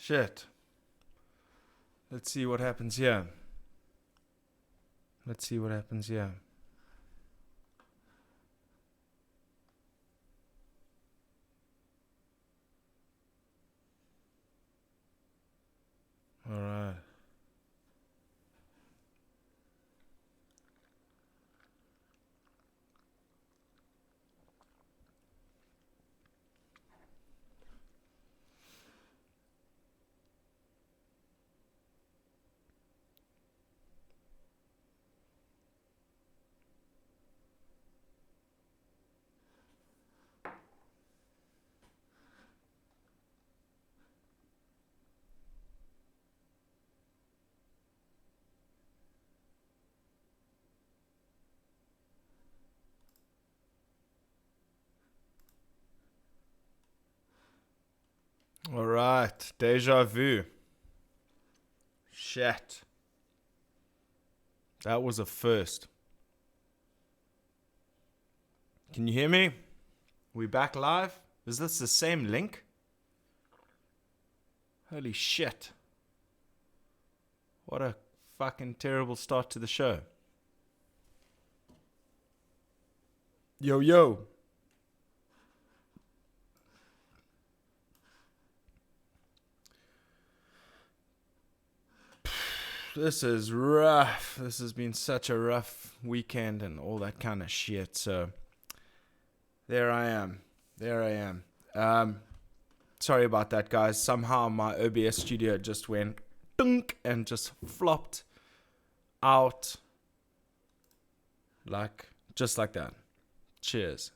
Shit. Let's see what happens here. All right. All right. Deja vu. Shit. That was a first. Can you hear me? We back live? Is this the same link? Holy shit. What a fucking terrible start to the show. Yo. This is rough. This has been such a rough weekend and all that kind of shit. So, there I am. Sorry about that, guys. Somehow my OBS studio just went dunk and just flopped out. Just like that. Cheers.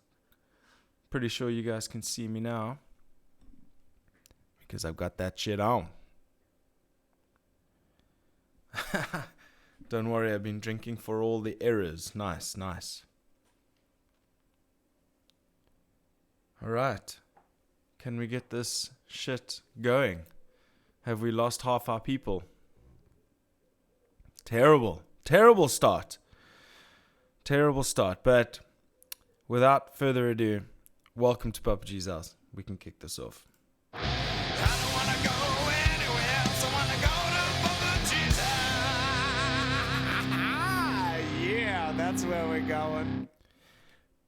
Pretty sure you guys can see me now, because I've got that shit on. Don't worry, I've been drinking for all the errors. Nice. Alright. Can we get this shit going? Have we lost half our people? Terrible start. But without further ado, welcome to Papa G's house. We can kick this off. That's where we're going.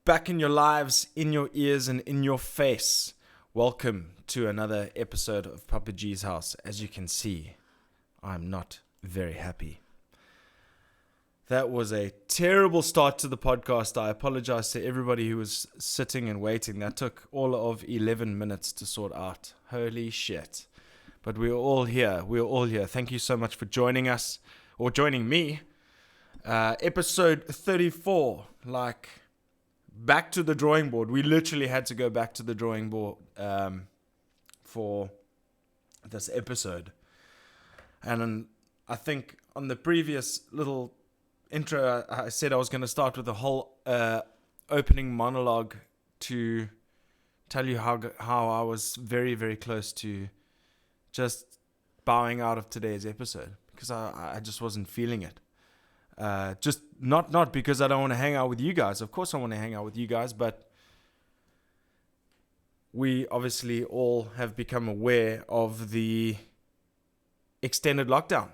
Back in your lives, in your ears, and in your face. Welcome to another episode of Papa G's house. As you can see, I'm not very happy. That was a terrible start to the podcast. I apologize to everybody who was sitting and waiting. That took all of 11 minutes to sort out. Holy shit. But we're all here. Thank you so much for joining us, or joining me. Episode 34, back to the drawing board. We literally had to go back to the drawing board for this episode. And I think on the previous little intro, I said I was going to start with a whole opening monologue to tell you how I was very, very close to just bowing out of today's episode, because I just wasn't feeling it. Just not because I don't want to hang out with you guys. Of course I want to hang out with you guys, but we obviously all have become aware of the extended lockdown.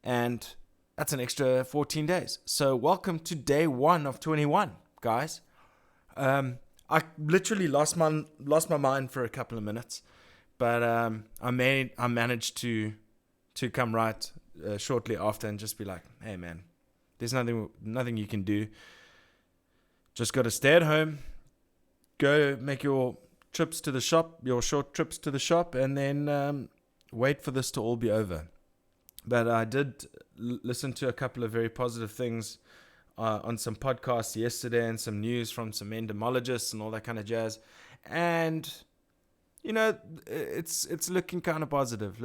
And that's an extra 14 days. So welcome to day 1 of 21, guys. I literally lost my mind for a couple of minutes, but I managed to come right shortly after and just be like, hey man, there's nothing you can do. Just got to stay at home, go make your trips to the shop, your short trips to the shop, and then wait for this to all be over. But I did listen to a couple of very positive things on some podcasts yesterday, and some news from some entomologists and all that kind of jazz. And you know, it's looking kind of positive.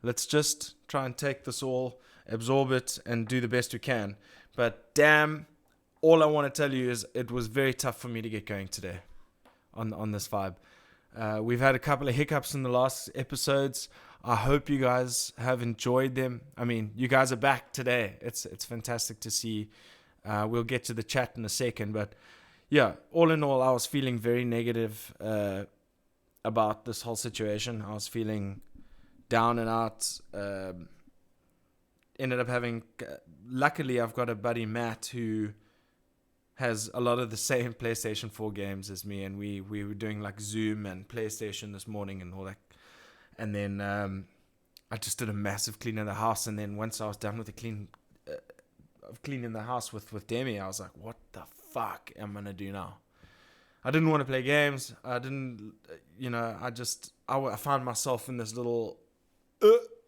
Let's just try and take this all, absorb it, and do the best we can. But damn, all I want to tell you is it was very tough for me to get going today on this vibe. We've had a couple of hiccups in the last episodes. I hope you guys have enjoyed them. I mean, you guys are back today. It's fantastic to see. We'll get to the chat in a second. But yeah, all in all, I was feeling very negative about this whole situation. I was feeling down and out. Ended up having, luckily I've got a buddy, Matt, who has a lot of the same PlayStation 4 games as me, and we were doing like Zoom and PlayStation this morning and all that. And then I just did a massive clean of the house, and then once I was done with the cleaning the house with Demi, I was like, what the fuck am I gonna do now? I didn't want to play games. I didn't, I found myself in this little,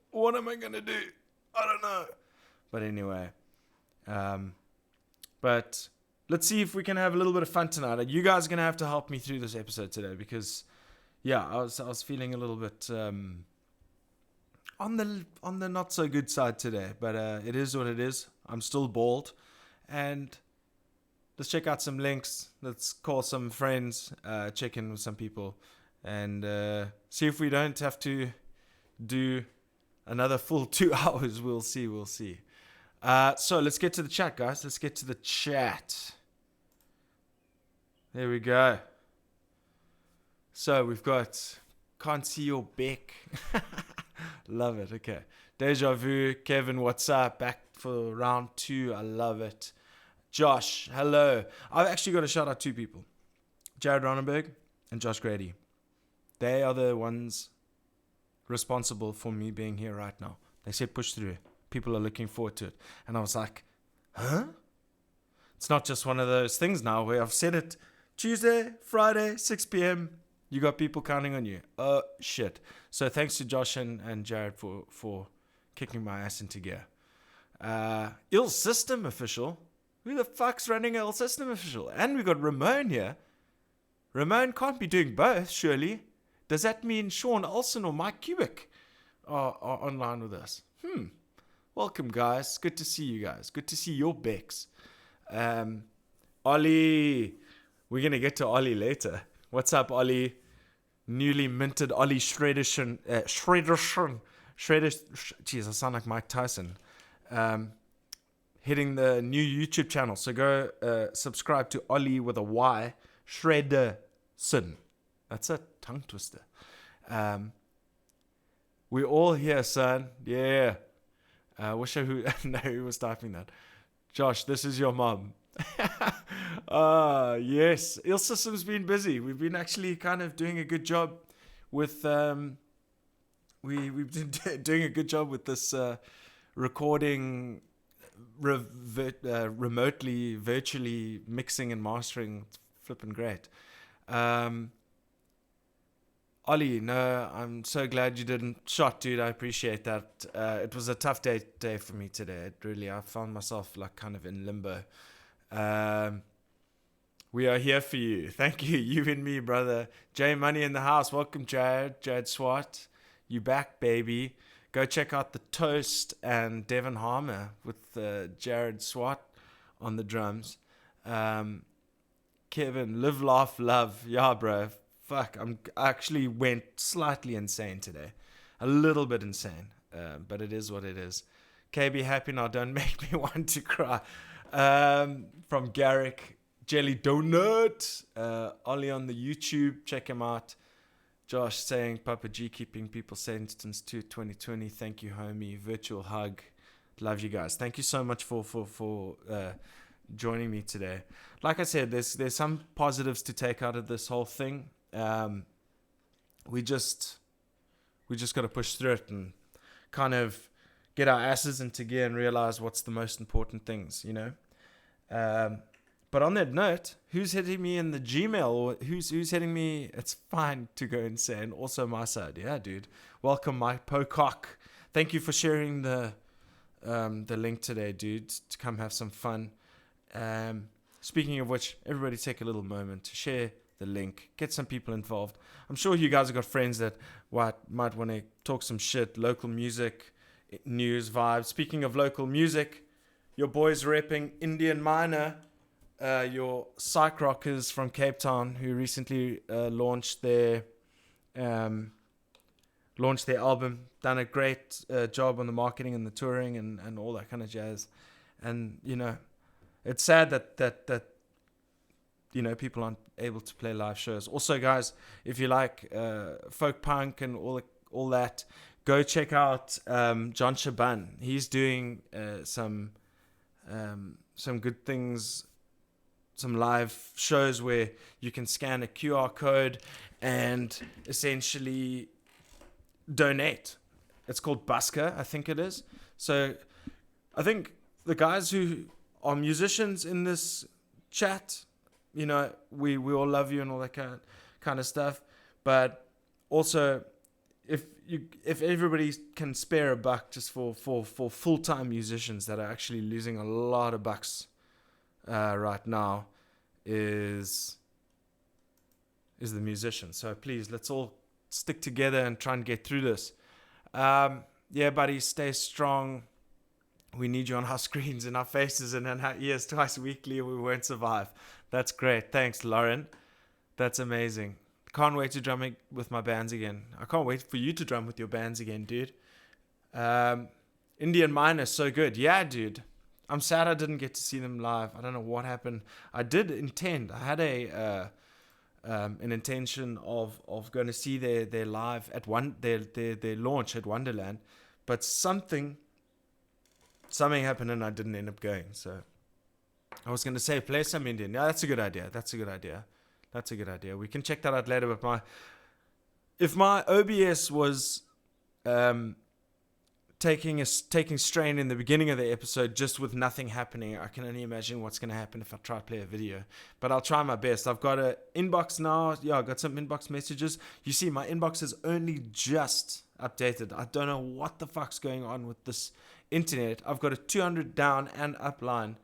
what am I gonna do? I don't know. But anyway, but let's see if we can have a little bit of fun tonight. You guys are gonna have to help me through this episode today, because I was feeling a little bit on the not so good side today. But it is what it is. I'm still bald, and let's check out some links. Let's call some friends, check in with some people, and see if we don't have to do another full 2 hours. We'll see. So let's get to the chat, guys. Let's get to the chat. There we go. So we've got Can't See Your Beck. Love it. Okay. Deja Vu. Kevin, what's up? Back for round 2. I love it. Josh, hello. I've actually got to shout out 2 people. Jared Ronenberg and Josh Grady. They are the ones responsible for me being here right now. They said push through. People are looking forward to it. And I was like, huh? It's not just one of those things now where I've said it Tuesday, Friday, 6 p.m. You got people counting on you. Oh, shit. So thanks to Josh and Jared for kicking my ass into gear. Ill System Official. Who the fuck's running Ill System Official? And we got Ramon here. Ramon can't be doing both, surely. Does that mean Sean Olsen or Mike Kubik are online with us? Welcome, guys. Good to see you guys. Good to see your Becks. Ollie. We're going to get to Ollie later. What's up, Ollie? Newly minted Ollie Shredderson. Jeez, I sound like Mike Tyson. Hitting the new YouTube channel. So go subscribe to Ollie with a Y. Shredderson. That's a tongue twister. We're all here, son. Yeah. Wish I know who was typing that. Josh, this is your mom. Yes. Ill System's been busy. We've been actually kind of doing a good job with we've been doing a good job with this recording remotely, virtually mixing and mastering. It's flipping great. Ollie, no, I'm so glad you didn't shot, dude. I appreciate that. It was a tough day for me today. I found myself like kind of in limbo. We are here for you. Thank you. You and me, brother. Jay Money in the house. Welcome, Jared Swart. You back, baby. Go check out The Toast and Devon Harmer with Jared Swart on the drums. Kevin, live, laugh, love. Yeah, bro. Fuck, I actually went slightly insane today. A little bit insane. But it is what it is. KB, happy now. Don't make me want to cry. From Garrick. Jelly Donut. Ollie on the YouTube. Check him out. Josh saying, Papa G keeping people sentenced to 2020. Thank you, homie. Virtual hug. Love you guys. Thank you so much for joining me today. Like I said, there's some positives to take out of this whole thing. We just got to push through it and kind of get our asses into gear and realize what's the most important things, you know. But on that note, who's hitting me in the Gmail, or who's hitting me? It's fine to go insane. Also my side, yeah, dude. Welcome, Mike Pocock. Thank you for sharing the link today, dude. To come have some fun. Speaking of which, everybody take a little moment to share the link, get some people involved. I'm sure you guys have got friends that might want to talk some shit, local music, news, vibes. Speaking of local music, your boys repping Indian Minor, your psych rockers from Cape Town who recently launched their album, done a great job on the marketing and the touring and all that kind of jazz. And you know, it's sad that people aren't able to play live shows. Also, guys, if you like folk punk and all that, go check out John Shaban. He's doing some good things, some live shows where you can scan a QR code and essentially donate. It's called Busker, I think it is. So I think the guys who are musicians in this chat, we all love you and all that kind of stuff. But also, if everybody can spare a buck just for full-time musicians that are actually losing a lot of bucks right now, is the musician. So please, let's all stick together and try and get through this. Yeah, buddy, stay strong. We need you on our screens, in our faces, and in our ears twice weekly, or we won't survive. That's great. Thanks, Lauren. That's amazing. Can't wait to drum with my bands again. I can't wait for you to drum with your bands again, dude. Indian Miner, so good. Yeah, dude. I'm sad I didn't get to see them live. I don't know what happened. I did intend. I had an intention of going to see their live at their launch at Wonderland, but something happened and I didn't end up going. So I was going to say play some Indian. Yeah, that's a good idea. We can check that out later. But if my OBS was taking strain in the beginning of the episode just with nothing happening, I can only imagine what's going to happen if I try to play a video. But I'll try my best. I've got an inbox now. Yeah, I got some inbox messages. You see, my inbox is only just updated. I don't know what the fuck's going on with this internet. I've got a 200 down and up line.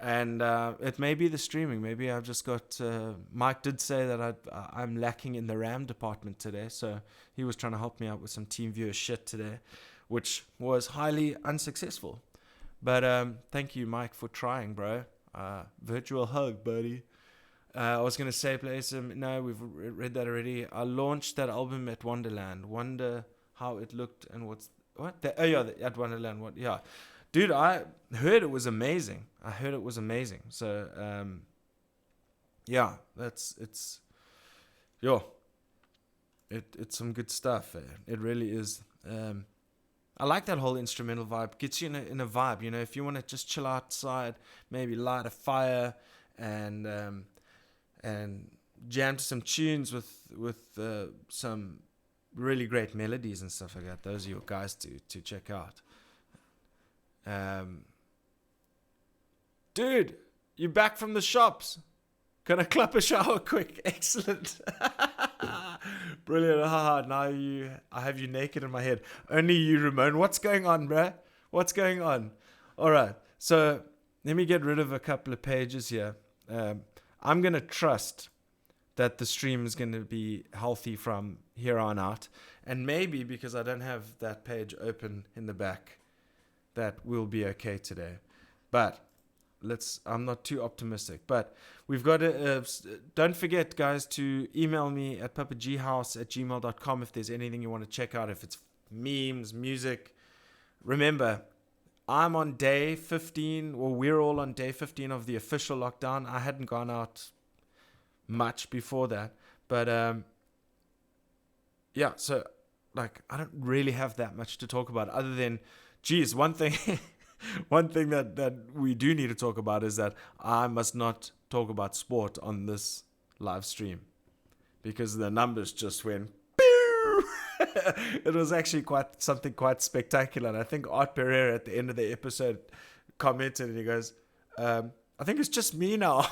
And it may be the streaming. Maybe I've just got... Mike did say that I'm lacking in the RAM department today. So he was trying to help me out with some TeamViewer shit today, which was highly unsuccessful. But thank you, Mike, for trying, bro. Virtual hug, buddy. I was going to say play some... No, we've read that already. I launched that album at Wonderland. Wonder how it looked and what's... What? At Wonderland. What? Yeah. Dude, I heard it was amazing. So, yeah, it's some good stuff. It really is. I like that whole instrumental vibe. Gets you in a vibe, if you want to just chill outside, maybe light a fire and jam to some tunes with some really great melodies and stuff like that. Those are your guys to check out. Dude, you back from the shops? Can I clap a shower quick? Excellent. Brilliant. Now I have you naked in my head. Only you, Ramon. What's going on, bruh? What's going on? All right. So let me get rid of a couple of pages here. I'm going to trust that the stream is going to be healthy from here on out. And maybe because I don't have that page open in the back, that we'll be okay today. But I'm not too optimistic. But we've got to, don't forget, guys, to email me at puppetghouse@gmail.com if there's anything you want to check out, if it's memes, music. Remember, I'm on day 15, or we're all on day 15 of the official lockdown. I hadn't gone out much before that. But, yeah, so, I don't really have that much to talk about other than, geez, one thing that we do need to talk about is that I must not talk about sport on this live stream because the numbers just went pew! It was actually something quite spectacular. And I think Art Pereira at the end of the episode commented and he goes, I think it's just me now.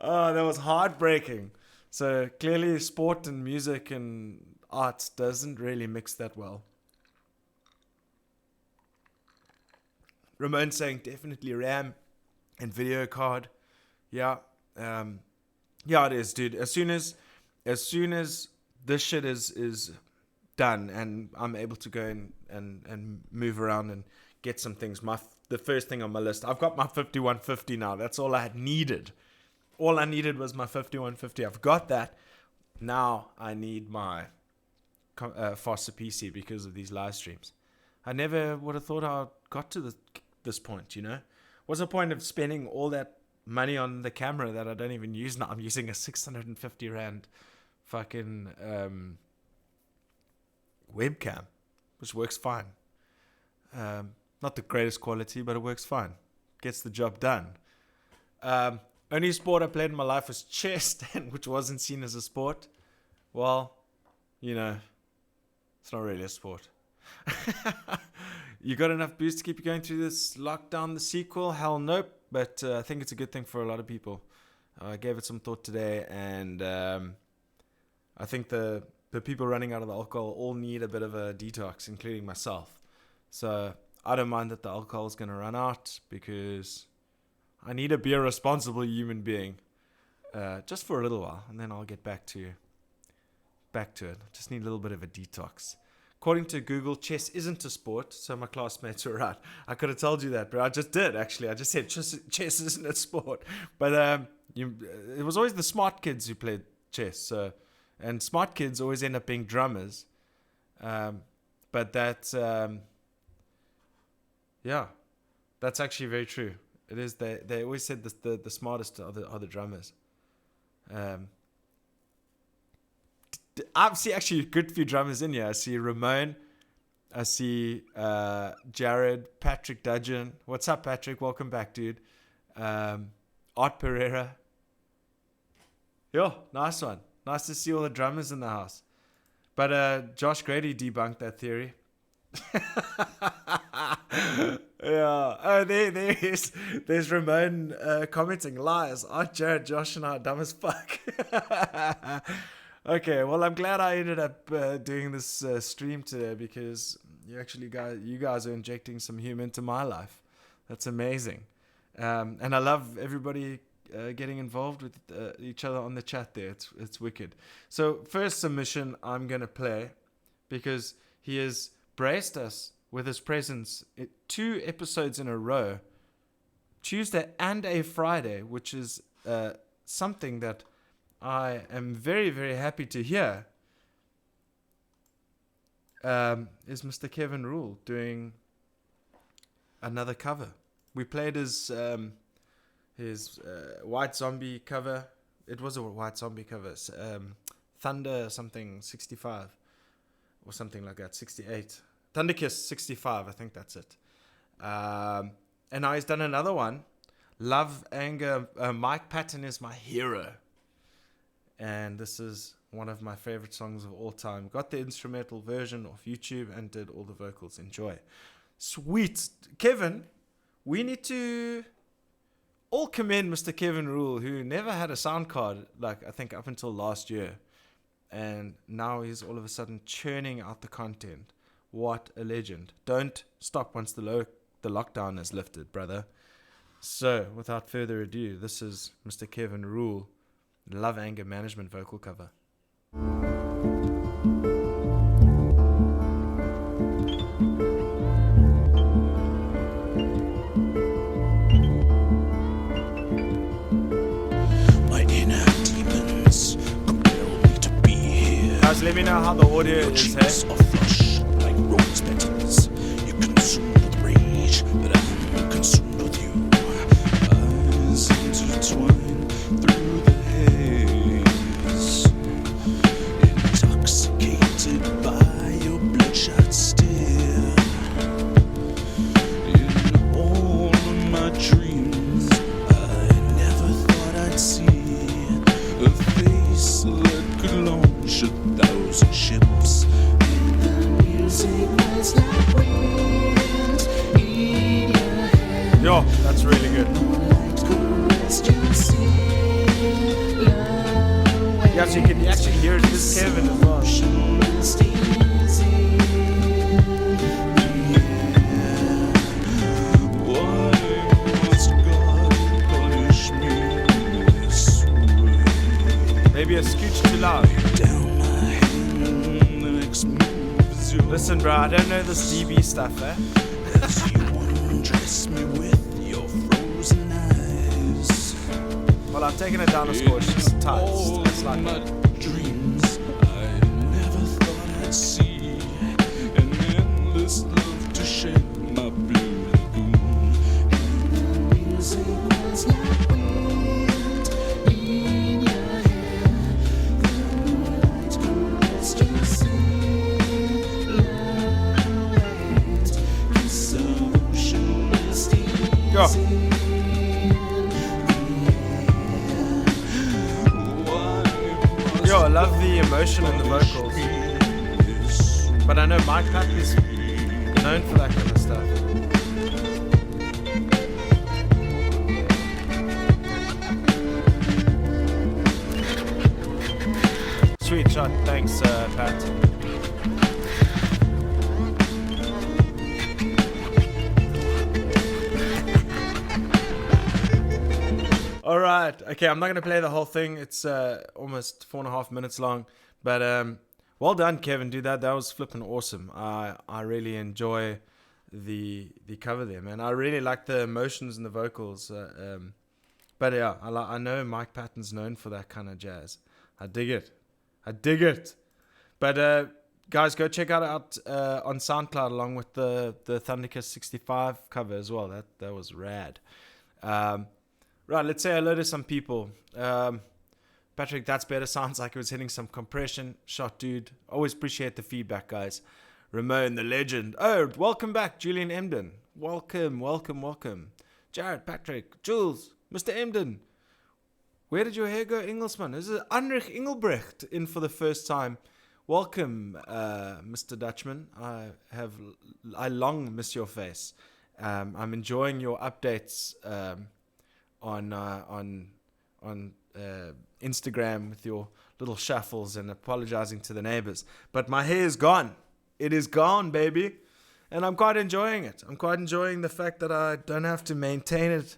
Oh, that was heartbreaking. So clearly sport and music and arts doesn't really mix that well. Ramon saying definitely RAM and video card. Yeah. Yeah, it is, dude. As soon as this shit is done and I'm able to go and move around and get some things, the first thing on my list, I've got my 5150 now. That's all I had needed. All I needed was my 5150. I've got that. Now I need my faster PC because of these live streams. I never would have thought I got to this point, What's the point of spending all that money on the camera that I don't even use now. I'm using a 650 Rand fucking webcam, which works fine. Not the greatest quality, but it works fine. Gets the job done. Only sport I played in my life was chess, which wasn't seen as a sport. Well, it's not really a sport. You got enough boost to keep you going through this lockdown, the sequel? Hell nope. But I think it's a good thing for a lot of people. I gave it some thought today, and I think the people running out of the alcohol all need a bit of a detox, including myself. So I don't mind that the alcohol is going to run out, because I need to be a responsible human being just for a little while, and then I'll get back to it. I just need a little bit of a detox. According to Google, chess isn't a sport, so my classmates were right. I could have told you that, but I just did, actually. I just said chess isn't a sport. But it was always the smart kids who played chess. And smart kids always end up being drummers. But that's actually very true. It is. They always said the smartest are the drummers. I see actually a good few drummers in here. I see Ramon. I see Jared, Patrick Dudgeon. What's up, Patrick? Welcome back, dude. Art Pereira. Yo, nice one. Nice to see all the drummers in the house. But Josh Grady debunked that theory. Yeah. Oh, there's Ramon commenting, lies. Aren't Jared, Josh, and I dumb as fuck? Okay, well, I'm glad I ended up doing this stream today, because you guys are injecting some humor into my life. That's amazing. And I love everybody getting involved with each other on the chat there. It's wicked. So first submission I'm going to play, because he has braced us with his presence 2 episodes in a row, Tuesday and a Friday, which is something that I am very, very happy to hear. Is Mr. Kevin Rule doing another cover? We played his White Zombie cover. It was a White Zombie cover. Thunder something 65 or something like that. 68. Thunderkiss 65. I think that's it. And now he's done another one. Love, Anger. Mike Patton is my hero. And this is one of my favorite songs of all time. Got the instrumental version off YouTube and did all the vocals. Enjoy. Sweet. Kevin, we need to all commend Mr. Kevin Rule, who never had a sound card, I think up until last year. And now he's all of a sudden churning out the content. What a legend. Don't stop once the lockdown is lifted, brother. So, without further ado, this is Mr. Kevin Rule. Love, Anger Management vocal cover. My inner demons compel me to be here. Guys, let me know how the audio Your is cheeks here. are flush like rose petals. You consume with rage, but I'm consumed with you. Eyes intertwine through the haze, intoxicated by your bloodshot stare. In all of my dreams, I never thought I'd see a face that could launch 1,000 ships. The music was like wind in your hair. Yo, that's really good. Yeah, so you can actually hear it. This is Kevin as well. Maybe a scooch too loud. Listen, bro, I don't know this DB stuff, eh? As you undress me with your frozen eyes. Well, I've taken it down a score. It's just tight. It's like my dreams, I never thought I'd see an endless love to share my blue lagoon. And the music was like wind. Yo, I love the emotion in the vocals. But I know Mike Patton is known for that kind of stuff. Sweet shot. Thanks, Pat. All right. Okay, I'm not going to play the whole thing. It's almost 4.5 minutes long. But well done, Kevin. Dude, that was flipping awesome. I really enjoy the cover there, man. I really like the emotions and the vocals. But yeah, I know Mike Patton's known for that kind of jazz. I dig it. But guys, go check out on SoundCloud along with the Thunderkiss 65 cover as well. That was rad. Right, let's say hello to some people. Patrick, that's better. Sounds like it was hitting some compression. Shot, dude. Always appreciate the feedback, guys. Ramon, the legend. Oh, welcome back, Julian Emden. Welcome. Jared, Patrick, Jules, Mr. Emden. Where did your hair go, Engelsman? This is Anrich Engelbrecht in for the first time. Welcome, Mr. Dutchman. I long miss your face. I'm enjoying your updates on Instagram with your little shuffles and apologizing to the neighbors. But my hair is gone. It is gone, baby. And I'm quite enjoying it. I'm quite enjoying the fact that I don't have to maintain it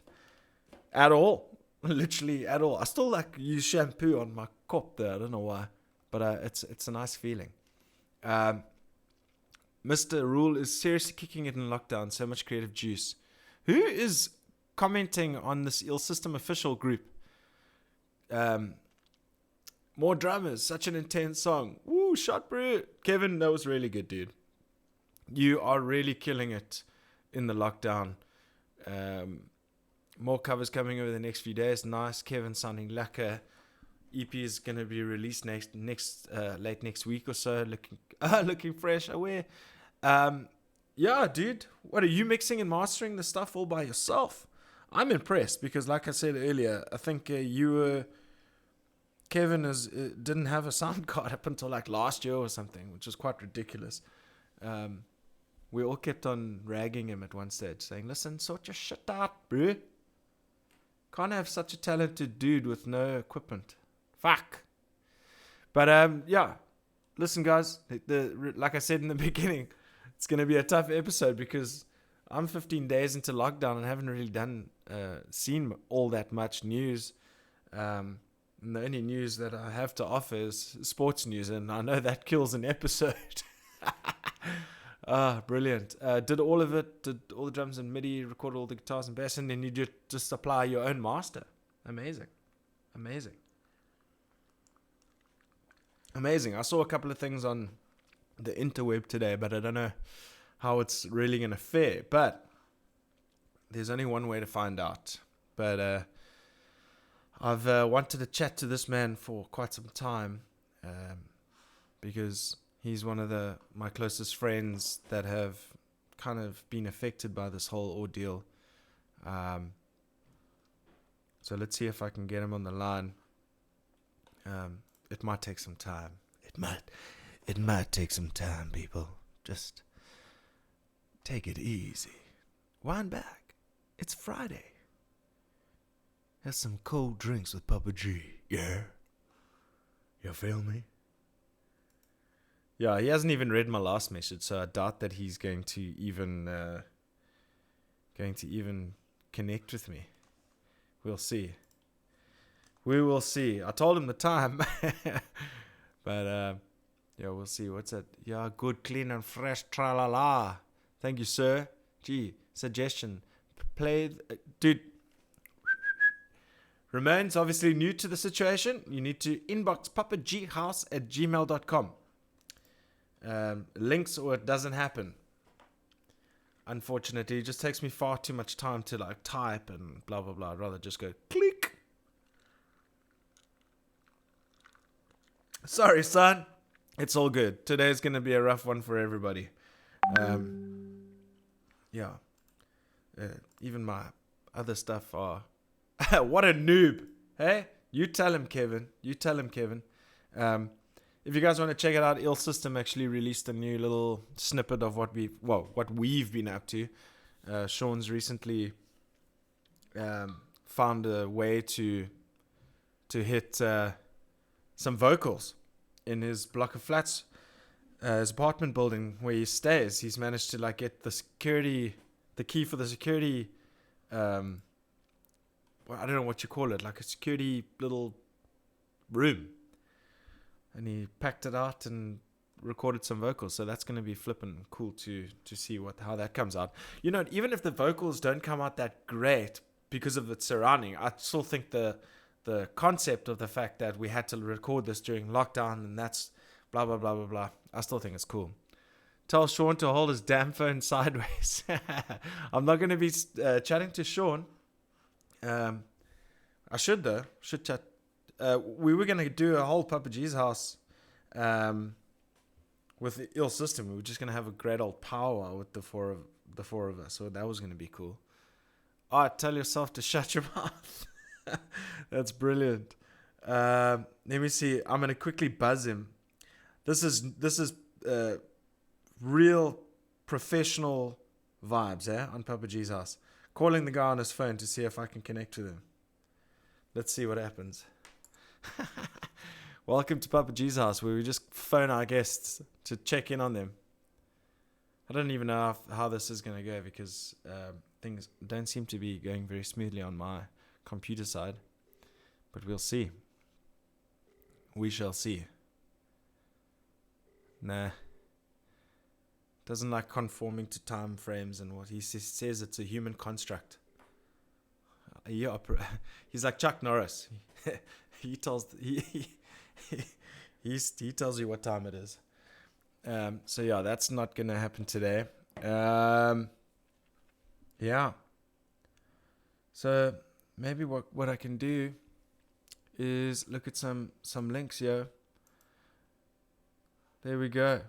at all. Literally at all. I still use shampoo on my cop there. I don't know why. But it's a nice feeling. Mr. Rule is seriously kicking it in lockdown. So much creative juice. Who is commenting on this Ill System official group? More drummers. Such an intense song. Woo, shot bro. Kevin, that was really good, dude. You are really killing it in the lockdown. More covers coming over the next few days. Nice. Kevin sounding lekker. EP is going to be released late next week or so. Looking fresh. Aware. Yeah, dude. What, are you mixing and mastering the stuff all by yourself? I'm impressed because, like I said earlier, I think Kevin didn't have a sound card up until like last year or something, which was quite ridiculous. We all kept on ragging him at one stage, saying, "Listen, sort your shit out, bro. Can't have such a talented dude with no equipment. Fuck." But yeah, listen, guys. Like I said in the beginning, it's gonna be a tough episode because I'm 15 days into lockdown and haven't really seen all that much news. And the only news that I have to offer is sports news, and I know that kills an episode. Brilliant. Did all of it, did all the drums and MIDI, recorded all the guitars and bass, and then you just apply your own master. Amazing. I saw a couple of things on the interweb today, but I don't know how it's really going to fare. But there's only one way to find out. But I've wanted to chat to this man for quite some time because he's one of my closest friends that have kind of been affected by this whole ordeal. So let's see if I can get him on the line. It might take some time. It might take some time, people. Just take it easy. Wind back. It's Friday. Have some cold drinks with Papa G. Yeah? You feel me? Yeah, he hasn't even read my last message, so I doubt that he's going to even connect with me. We'll see. We will see. I told him the time, but yeah, we'll see. What's that? Yeah, good, clean, and fresh. Tra la la. Thank you, sir. Gee, suggestion. Dude. Ramon's obviously new to the situation. You need to inbox papaghouse@gmail.com. Links or it doesn't happen. Unfortunately, it just takes me far too much time to like type and blah blah blah. I'd rather just go click. Sorry, son. It's all good. Today's gonna be a rough one for everybody. Yeah. Even my other stuff are. What a noob. Hey? You tell him, Kevin. If you guys want to check it out, Ill System actually released a new little snippet of what we've been up to. Sean's recently found a way to hit some vocals in his block of flats, his apartment building where he stays. He's managed to like get the key for the security. I don't know what you call it, like a security little room. And he packed it out and recorded some vocals. So that's going to be flipping cool to see how that comes out. You know, even if the vocals don't come out that great because of its surrounding, I still think the concept of the fact that we had to record this during lockdown and that's blah, blah, blah, blah, blah. I still think it's cool. Tell Sean to hold his damn phone sideways. I'm not going to be chatting to Sean. I should though. Should chat. We were going to do a whole Papa G's house with the Ill System. We were just going to have a great old powwow with the four of us. So that was going to be cool. All right, tell yourself to shut your mouth. That's brilliant. Let me see. I'm going to quickly buzz him. This is real professional vibes, on Papa G's house. Calling the guy on his phone to see if I can connect with him. Let's see what happens. Welcome to Papa G's house, where we just phone our guests to check in on them. I don't even know how this is going to go because things don't seem to be going very smoothly on my computer side. But we'll see. We shall see. Nah. Doesn't like conforming to time frames and what he says it's a human construct. He's like Chuck Norris. he tells you what time it is. So yeah, that's not gonna happen today. Yeah. So maybe what I can do is look at some links here. There we go.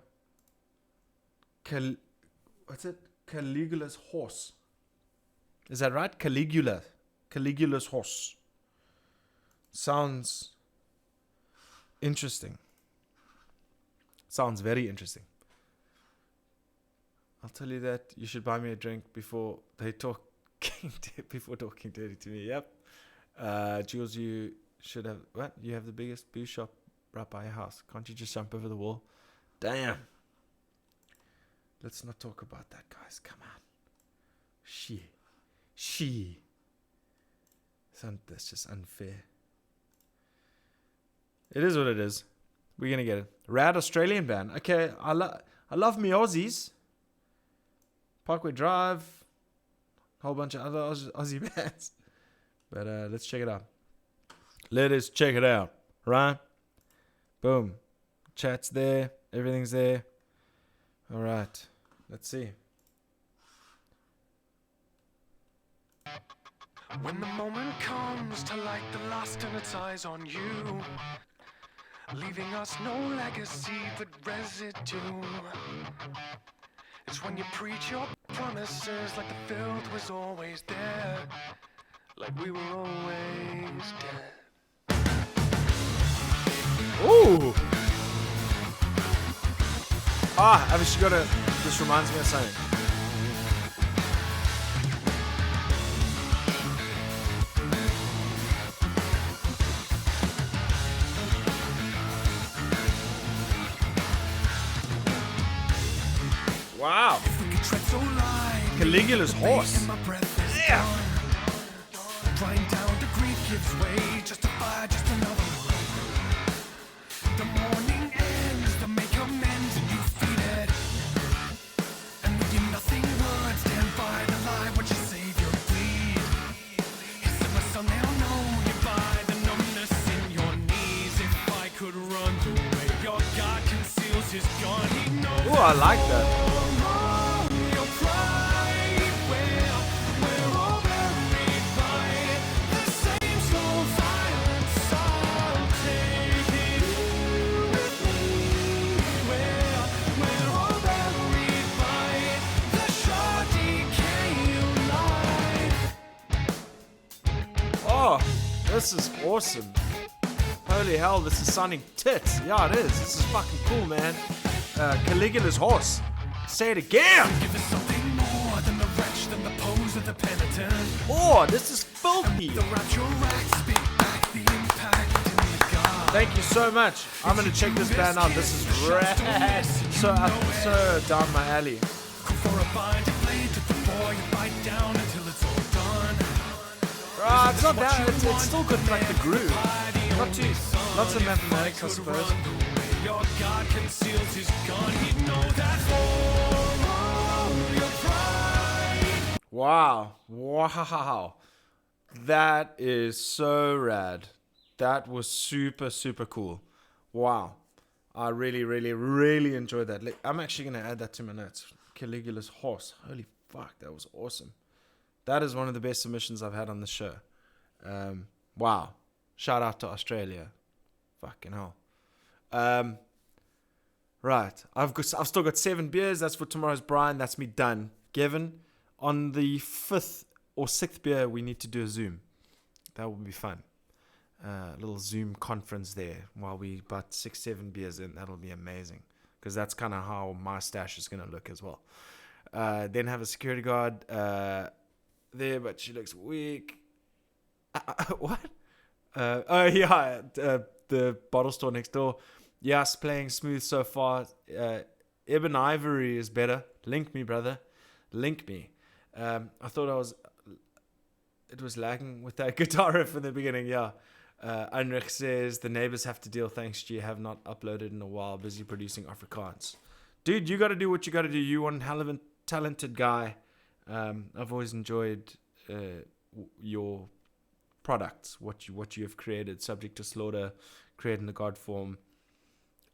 What's it? Caligula's horse. Is that right? Caligula's horse. Sounds interesting. Sounds very interesting. I'll tell you that you should buy me a drink before talking dirty to me. Yep. Jules, you should have what? You have the biggest booze shop right by your house. Can't you just jump over the wall? Damn. Let's not talk about that, guys. Come on. She. That's just unfair. It is what it is. We're going to get it. Rad Australian band. Okay, I love me Aussies. Parkway Drive. Whole bunch of other Aussie bands. But let's check it out. Let us check it out. Right? Boom. Chat's there. Everything's there. All right. Let's see. When the moment comes to light the last and its eyes on you, leaving us no legacy but residue. It's when you preach your promises like the filth was always there, like we were always dead. Ooh! I've actually got a... This reminds me of something. Wow. Caligula's horse. Yeah. Drying down to grief gives way, justify just another one. The morning ends to make amends and you feed it. And with your nothing words, stand by the lie, what your savior bleed. His summer sun, they'll know you by the numbness in your knees. If I could run the way your God conceals his gun, he knows. Ooh, I like that. This is awesome. Holy hell, this is sounding tits. Yeah, it is. This is fucking cool, man. Caligula's horse. Say it again. Give us something more than the wretch, than the pose of the penitent. Oh, this is filthy. The rapture rack, spit back the impact in the guard. Thank you so much. I'm gonna check this band out. This is rad. So down my alley. Go for a binding blade to the boy and bite down until it's all done. It's not bad. It's still good, like the groove. Not too. Lots of mathematics, I suppose. Your God conceals his gun. He'd know that for all your pride. Wow. That is so rad. That was super, super cool. Wow. I really, really, really enjoyed that. I'm actually going to add that to my notes. Caligula's horse. Holy fuck, that was awesome. That is one of the best submissions I've had on the show. Wow. Shout out to Australia. Fucking hell. Right. I've still got 7 beers. That's for tomorrow's Brian. That's me done. Gavin, on the 5th or 6th beer, we need to do a Zoom. That will be fun. A little Zoom conference there while we about 6-7 beers in. That'll be amazing, because that's kind of how my stash is going to look as well. Then have a security guard there, but she looks weak. What? The bottle store next door. Yes, playing smooth so far. Ebon Ivory is better. Link me, brother. Link me. I thought it was lagging with that guitar riff in the beginning. Yeah. Heinrich says, the neighbors have to deal, thanks to you have not uploaded in a while, busy producing Afrikaans. Dude, you got to do what you got to do. You one hell of a talented guy. I've always enjoyed your products, what you have created, Subject to Slaughter, Creating the God Form,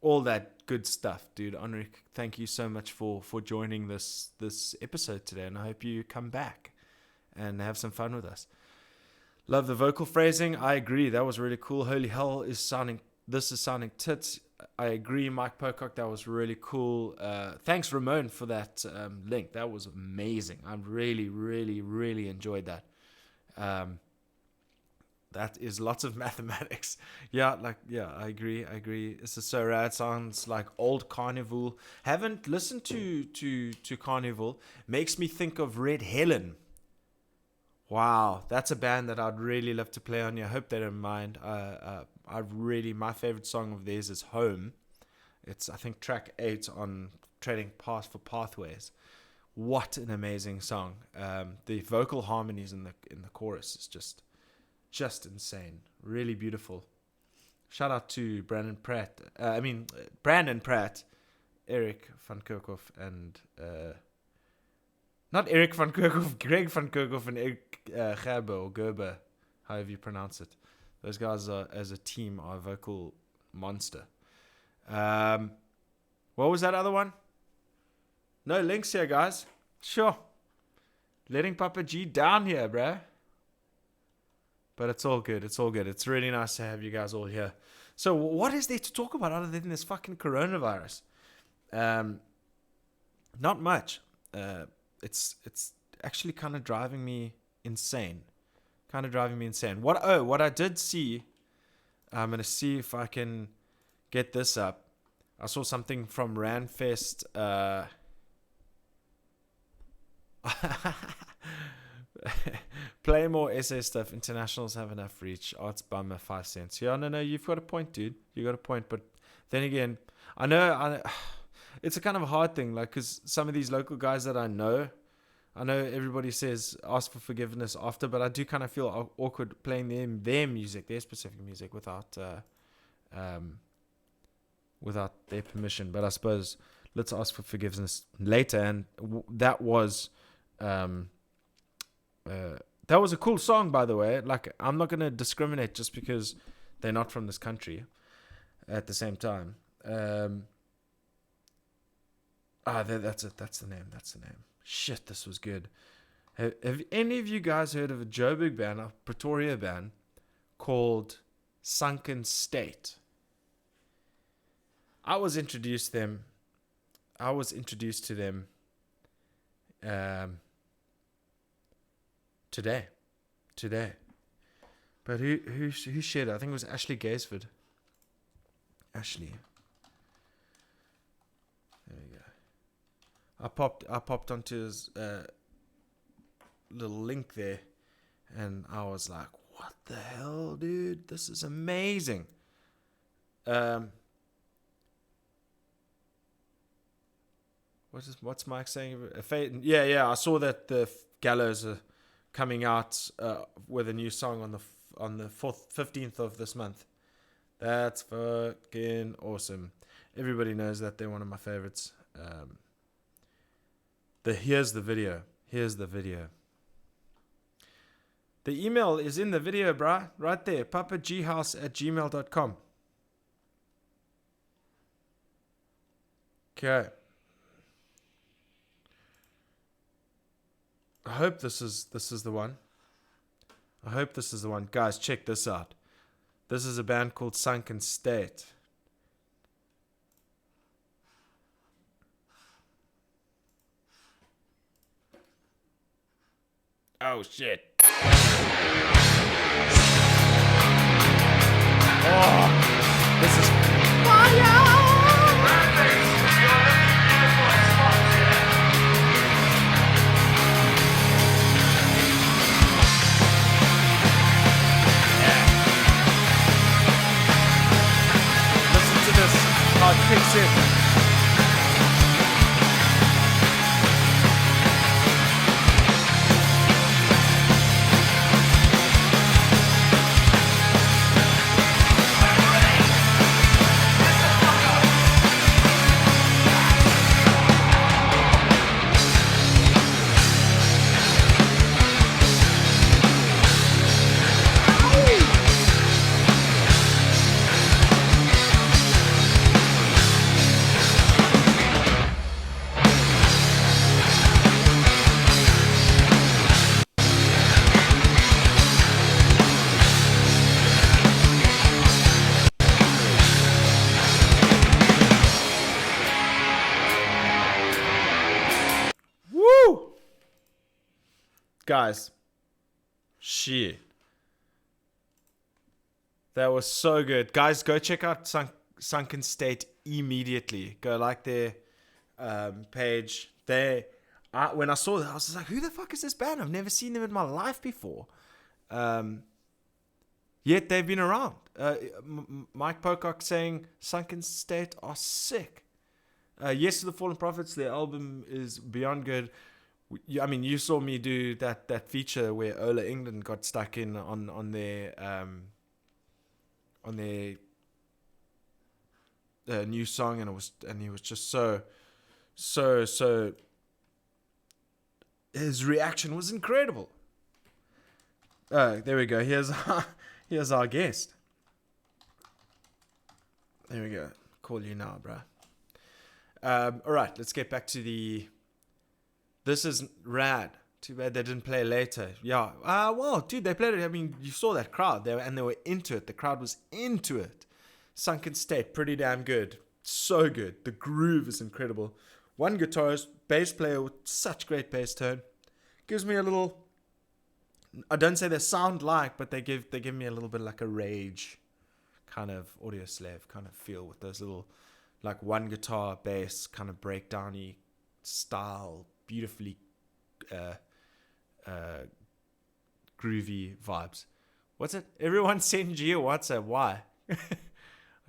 all that good stuff, dude. Heinrich, thank you so much for joining this episode today, and I hope you come back and have some fun with us. Love the vocal phrasing. I agree. That was really cool. Holy hell this is sounding tits. I agree, Mike Pocock. That was really cool. Thanks, Ramon, for that link. That was amazing. I really, really, really enjoyed that. That is lots of mathematics. Yeah, I agree. This is so rad. Sounds like old Carnival. Haven't listened to Carnival. Makes me think of Red Helen. Wow, that's a band that I'd really love to play on here. I hope they don't mind. My favorite song of theirs is Home. It's, I think, track 8 on Trading Paths for Pathways. What an amazing song. The vocal harmonies in the chorus is just insane. Really beautiful. Shout out to Brandon Pratt, Eric van Kerkhoff, and not Eric van Kerkhoff, Greg van Kerkhoff, and Eric Gerber, however you pronounce it. Those guys as a team are a vocal monster. What was that other one? No links here, guys. Sure. Letting Papa G down here, bruh. But it's all good. It's really nice to have you guys all here. So what is there to talk about other than this fucking coronavirus? Not much. It's actually kind of driving me insane. What I did see, I'm going to see if I can get this up. I saw something from Ranfest. Play more SA stuff. Internationals have enough reach. Arts bummer, 5 cents. Yeah, no, you've got a point, dude. You got a point. But then again, I know it's a kind of a hard thing, like, because some of these local guys that I know everybody says ask for forgiveness after, but I do kind of feel awkward playing their music, their specific music, without their permission. But I suppose let's ask for forgiveness later. And that was a cool song, by the way. Like, I'm not gonna discriminate just because they're not from this country. At the same time, that's it. That's the name. Shit, this was good. Have any of you guys heard of a Joburg band, a Pretoria band, called Sunken State? I was introduced to them today. But who shared it? I think it was Ashley Gaisford. Ashley. There we go. I popped onto his little link there, and I was like, "What the hell, dude? This is amazing." What's Mike saying? Yeah. I saw that the Gallows are coming out with a new song on the 15th of this month. That's fucking awesome. Everybody knows that they're one of my favorites. Here's the video. The email is in the video, bruh. Right there. papaghouse@gmail.com. Okay. I hope this is the one. Guys, check this out. This is a band called Sunken State. Oh shit. Oh, this is fire. How it kicks in. Guys, shit. That was so good. Guys, go check out Sunken State immediately. Go like their page. When I saw that, I was just like, who the fuck is this band? I've never seen them in my life before. Yet they've been around. Mike Pocock saying Sunken State are sick. Yes to the Fallen Prophets, their album is beyond good. I mean, you saw me do that feature where Ola England got stuck in on their new song, and he was just so his reaction was incredible. There we go. Here's our guest. There we go. Call you now, bruh. All right, let's get back to the. This is rad. Too bad they didn't play later. Yeah. Well, dude, they played it. I mean, you saw that crowd. They were into it. The crowd was into it. Sunken State, pretty damn good. So good. The groove is incredible. One guitarist, bass player with such great bass tone. Gives me a little. I don't say they sound like, but they give me a little bit like a Rage kind of Audio Slave kind of feel with those little, like one guitar, bass kind of breakdowny style. Beautifully groovy vibes. What's it? Everyone send you a WhatsApp. Why? I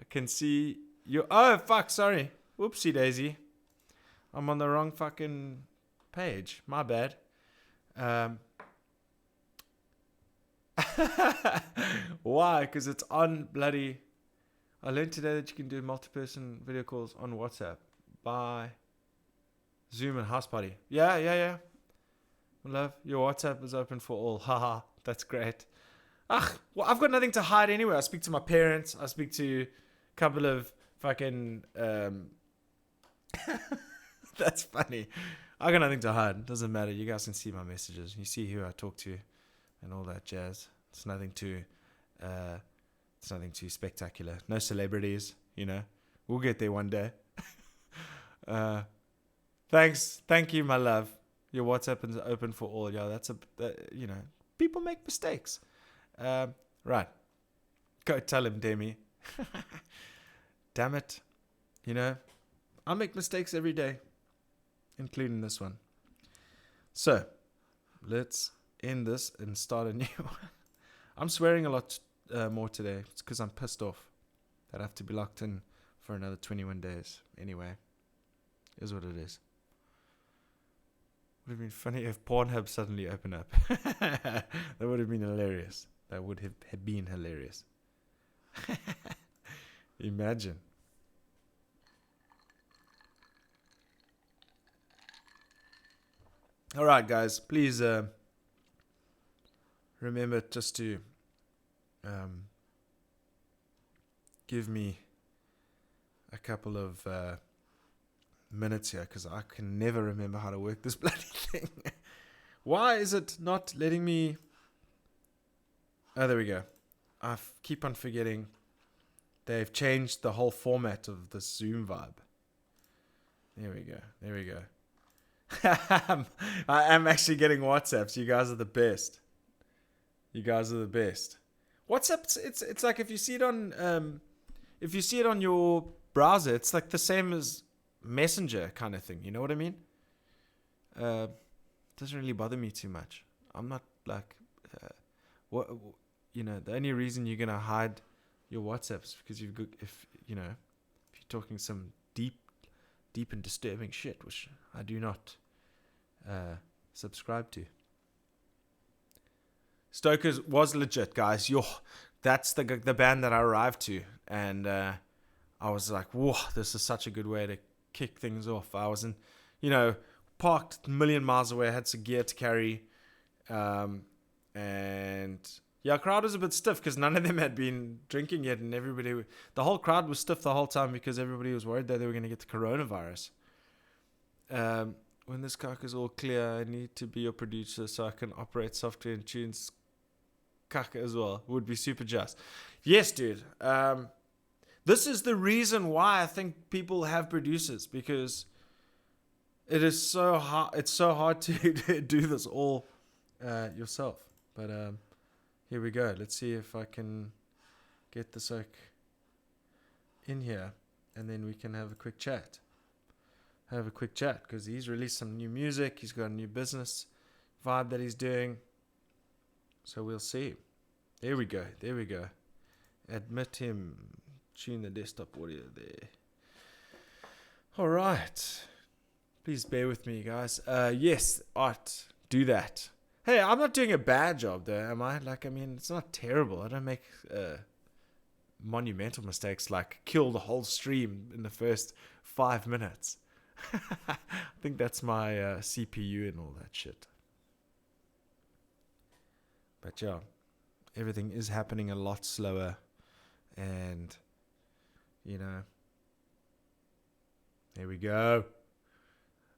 can see you. Oh, fuck. Sorry. Whoopsie daisy. I'm on the wrong fucking page. My bad. Why? Because it's on bloody. I learned today that you can do multi-person video calls on WhatsApp. Bye. Zoom and house party. Yeah. Love, your WhatsApp is open for all. Haha, that's great. Well, I've got nothing to hide anyway. I speak to my parents. I speak to a couple of fucking... That's funny. I got nothing to hide. Doesn't matter. You guys can see my messages. You see who I talk to and all that jazz. It's nothing too spectacular. No celebrities, you know. We'll get there one day. Thank you, my love. Your WhatsApp is open for all. Yeah, you know, people make mistakes. Right. Go tell him, Demi. damn it. You know, I make mistakes every day, including this one. So, let's end this and start a new one. I'm swearing a lot more today. It's because I'm pissed off that I have to be locked in for another 21 days. Anyway, is what it is. Would have been funny if Pornhub suddenly opened up. That would have been hilarious. That would have been hilarious. Imagine. All right, guys. Please remember just to give me a couple of minutes here, because I can never remember how to work this bloody thing. Why is it not letting me? Oh, there we go. I keep on forgetting. They've changed the whole format of the Zoom vibe. There we go. There we go. I am actually getting WhatsApps. You guys are the best. You guys are the best. WhatsApp, it's like if you see it on your browser, it's like the same as Messenger kind of thing. You know what I mean? Doesn't really bother me too much. I'm not like the only reason you're gonna hide your WhatsApps because if you're talking some deep and disturbing shit, which I do not subscribe to. Stokers was legit, guys. That's the band that I arrived to, and I was like, whoa, this is such a good way to kick things off. I was parked a million miles away. I had some gear to carry, and crowd was a bit stiff because none of them had been drinking yet, and the whole crowd was stiff the whole time because everybody was worried that they were going to get the coronavirus. When this cock is all clear, I need to be your producer so I can operate software and tunes cock as well. Would be super just. Yes, dude. This is the reason why I think people have producers, because it is so hard. It's so hard to do this all yourself. But here we go. Let's see if I can get the soak in here, and then we can have a quick chat. Because he's released some new music. He's got a new business vibe that he's doing. So we'll see. There we go. Admit him. Tune the desktop audio there. All right. Please bear with me, guys. Yes, Art. Do that. Hey, I'm not doing a bad job though, am I? It's not terrible. I don't make monumental mistakes like kill the whole stream in the first 5 minutes. I think that's my CPU and all that shit. But yeah, everything is happening a lot slower, and there we go.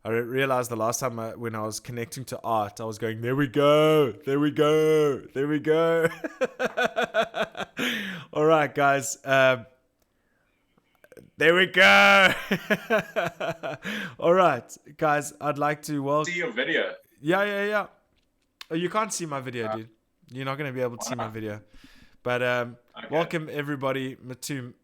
I realized the last time when I was connecting to Art, I was going, there we go. All right, guys. There we go. All right, guys. I'd like to welcome. See your video. Yeah. Oh, you can't see my video, dude. You're not going to be able to see my video. But okay. Welcome everybody to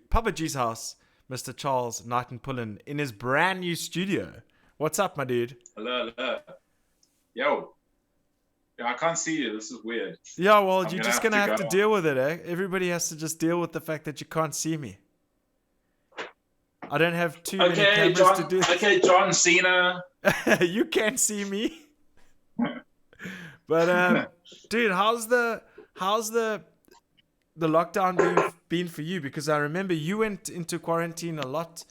Papa G's house, Mr. Charles Knighton-Pullin, in his brand new studio. What's up, my dude? Hello. Yo. Yeah, I can't see you. This is weird. Yeah, well, you're just going to have to deal with it, eh? Everybody has to just deal with the fact that you can't see me. I don't have too many cameras to do this. Okay, John Cena. You can't see me. But dude, how's the lockdown been for you? Because I remember you went into quarantine a lot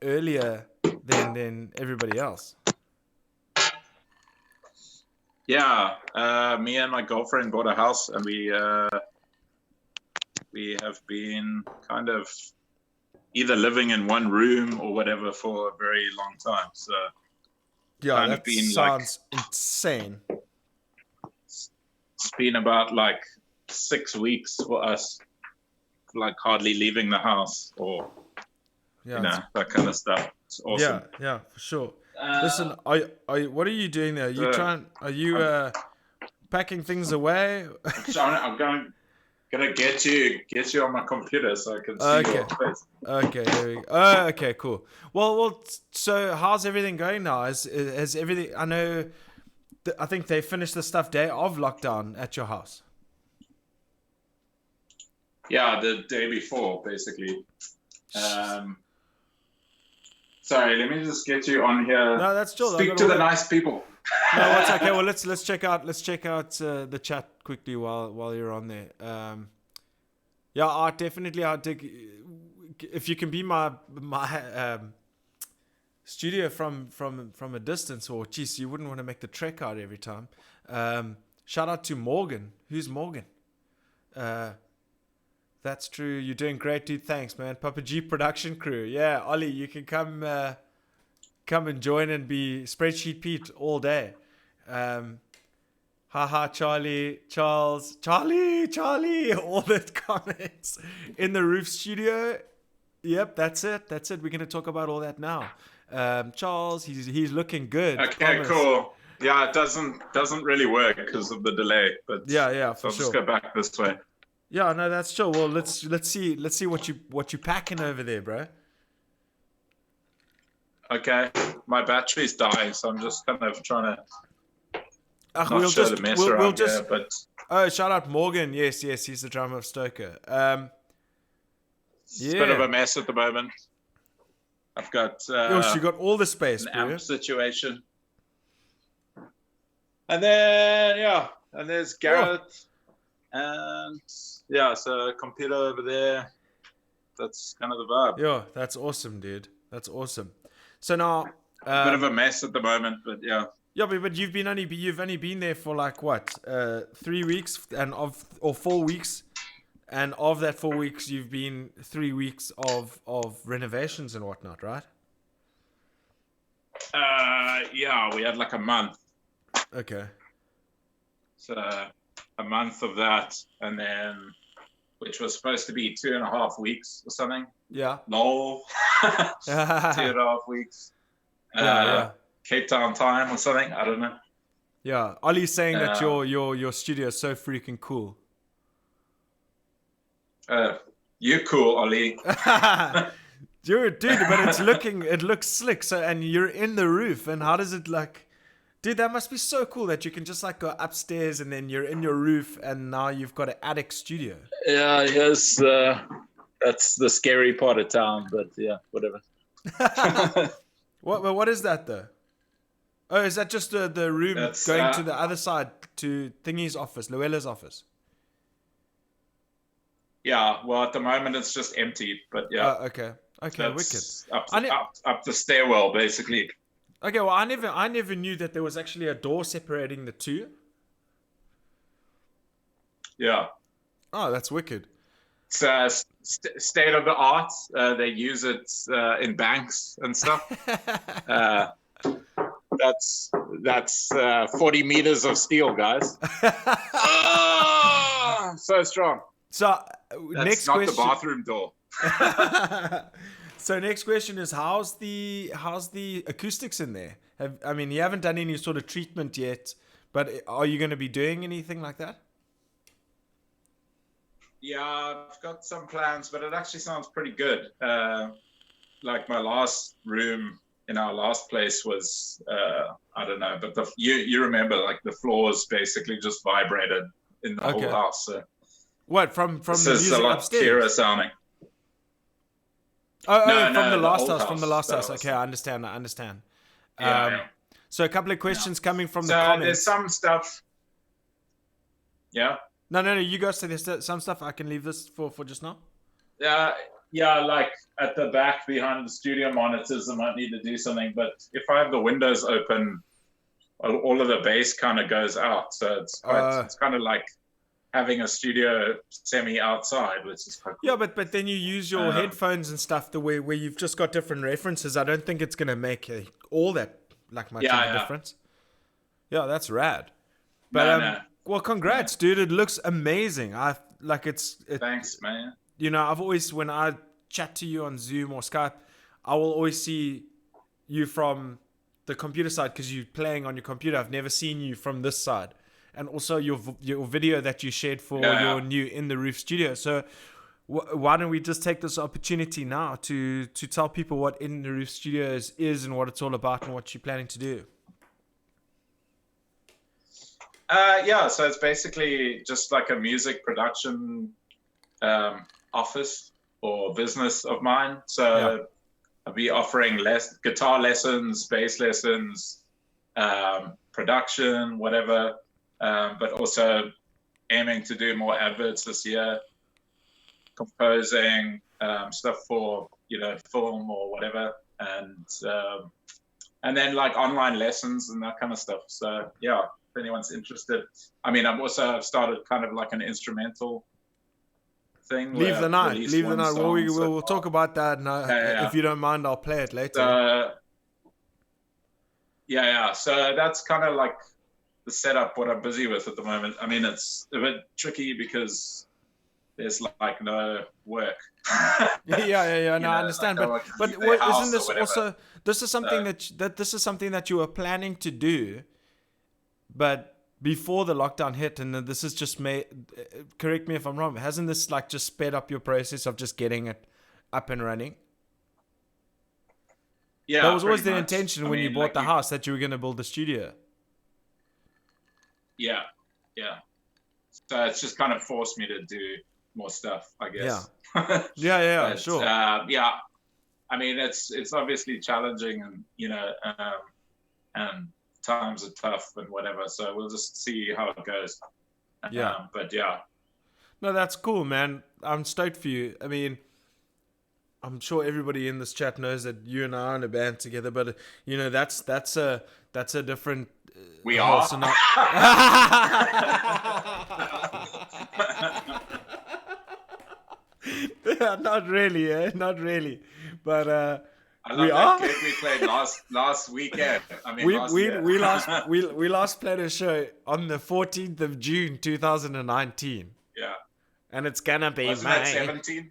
earlier than everybody else. Yeah, me and my girlfriend bought a house, and we have been kind of either living in one room or whatever for a very long time. So yeah, that sounds insane. It's been about 6 weeks for us, hardly leaving the house or that kind of stuff. It's awesome. Yeah, for sure. Listen, what are you doing there? Are you packing things away? I'm going. Gonna get you on my computer so I can see Okay. your face. Okay, there we go. Oh, okay, cool. Well. So how's everything going now? Has everything? I know. I think they finished the stuff day of lockdown at your house. Yeah, the day before, basically. Sorry, let me just get you on here. No, that's chill. Speak to the nice people. No, what's okay? Well, let's check out the chat quickly while you're on there. Yeah, I dig if you can be my studio from a distance, or geez, you wouldn't want to make the trek out every time. Shout out to Morgan. Who's Morgan? That's true. You're doing great, dude. Thanks, man. Papa G production crew. Yeah, Ollie, you can come and join and be Spreadsheet Pete all day. Haha, Charlie, Charles, Charlie, all the comments in the roof studio. Yep, that's it. We're going to talk about all that now. Charles, he's looking good. Okay, promise. Cool. Yeah, it doesn't really work because of the delay, but yeah, for I'll sure. just go back this way. Yeah, no, that's chill. Well, let's see what you packing over there, bro. Okay, my battery's dying, so I'm just kind of trying to We'll show the mess around here, but oh, shout out Morgan. Yes, he's the drummer of Stoker. it's a bit of a mess at the moment. I've got you got all the space, an bro. amp situation, and then and there's Garrett, and so computer over there. That's kind of the vibe. Yeah, that's awesome, dude. That's awesome. So now, a bit of a mess at the moment, but yeah. Yeah, but you've only been there for like what, 3 weeks or 4 weeks, and of that 4 weeks, you've been 3 weeks of renovations and whatnot, right? Yeah, we had like a month. Okay. So a month of that, and then which was supposed to be 2.5 weeks or something. Yeah. No. 2.5 weeks. Yeah. Cape Town time or something. I don't know. Yeah. Ollie's saying that your studio is so freaking cool. You're cool, Ollie. Dude, but it looks slick. So, and you're in the roof, and how does it like? Dude, that must be so cool that you can just like go upstairs and then you're in your roof, and now you've got an attic studio. Yeah, yes. That's the scary part of town, but yeah, whatever. What is that though? Oh, is that just the room going to the other side to Thingy's office, Luella's office? Yeah, well, at the moment it's just empty, but yeah. Okay, wicked. Up the stairwell, basically. Okay, well, I never knew that there was actually a door separating the two. Yeah. Oh, that's wicked. It's state of the art. They use it in banks and stuff. That's 40 meters of steel, guys. So strong. So that's next not question. The bathroom door. So next question is how's the acoustics in there? You haven't done any sort of treatment yet, but are you going to be doing anything like that? Yeah, I've got some plans, but it actually sounds pretty good. Like my last room in our last place was I don't know, but you remember, like the floors basically just vibrated in the whole house. So what from the music a lot upstairs? clearer sounding. From the old last house. Okay, I understand. Yeah. So a couple of questions coming from the comments. There's some stuff. Yeah. No. You guys say there's some stuff. I can leave this for just now. Yeah, like at the back behind the studio monitors, I might need to do something. But if I have the windows open, all of the bass kind of goes out. So it's kind of like having a studio semi outside, which is quite cool. Yeah, but then you use your headphones and stuff the way where you've just got different references. I don't think it's gonna make all that like much of a difference. Yeah, that's rad. But well, congrats, dude. It looks amazing. Thanks, man. You know, I've always, when I chat to you on Zoom or Skype, I will always see you from the computer side because you're playing on your computer. I've never seen you from this side. and also your video that you shared for Yeah. your new In the Roof studio. So why don't we just take this opportunity now to tell people what In the Roof Studios is and what it's all about and what you're planning to do? So it's basically just like a music production office or business of mine. So I'll be offering guitar lessons, bass lessons, production, whatever, but also aiming to do more adverts this year, composing stuff for film or whatever, and then like online lessons and that kind of stuff. So yeah, if anyone's interested. I mean, I've started kind of like an instrumental thing. Leave the night. We'll talk about that. And if you don't mind, I'll play it later. So that's kind of like the setup, what I'm busy with at the moment. I mean, it's a bit tricky because there's like no work. No, I understand. Like but isn't this also, this is something this is something that you were planning to do, but before the lockdown hit, and this is just correct me if I'm wrong, hasn't this like just sped up your process of just getting it up and running? Yeah, that was always the intention when you bought the house, that you were going to build the studio. Yeah. So it's just kind of forced me to do more stuff, I guess. Yeah. But, sure. I mean, it's obviously challenging, and and times are tough and whatever. So we'll just see how it goes. But yeah. No, that's cool, man. I'm stoked for you. I mean, I'm sure everybody in this chat knows that you and I are in a band together, but that's a different. We are. Not really, not really, but we are. We played last weekend. I mean, we last played a show on the 14th of June 2019. Yeah, and it's gonna be Wasn't that 17?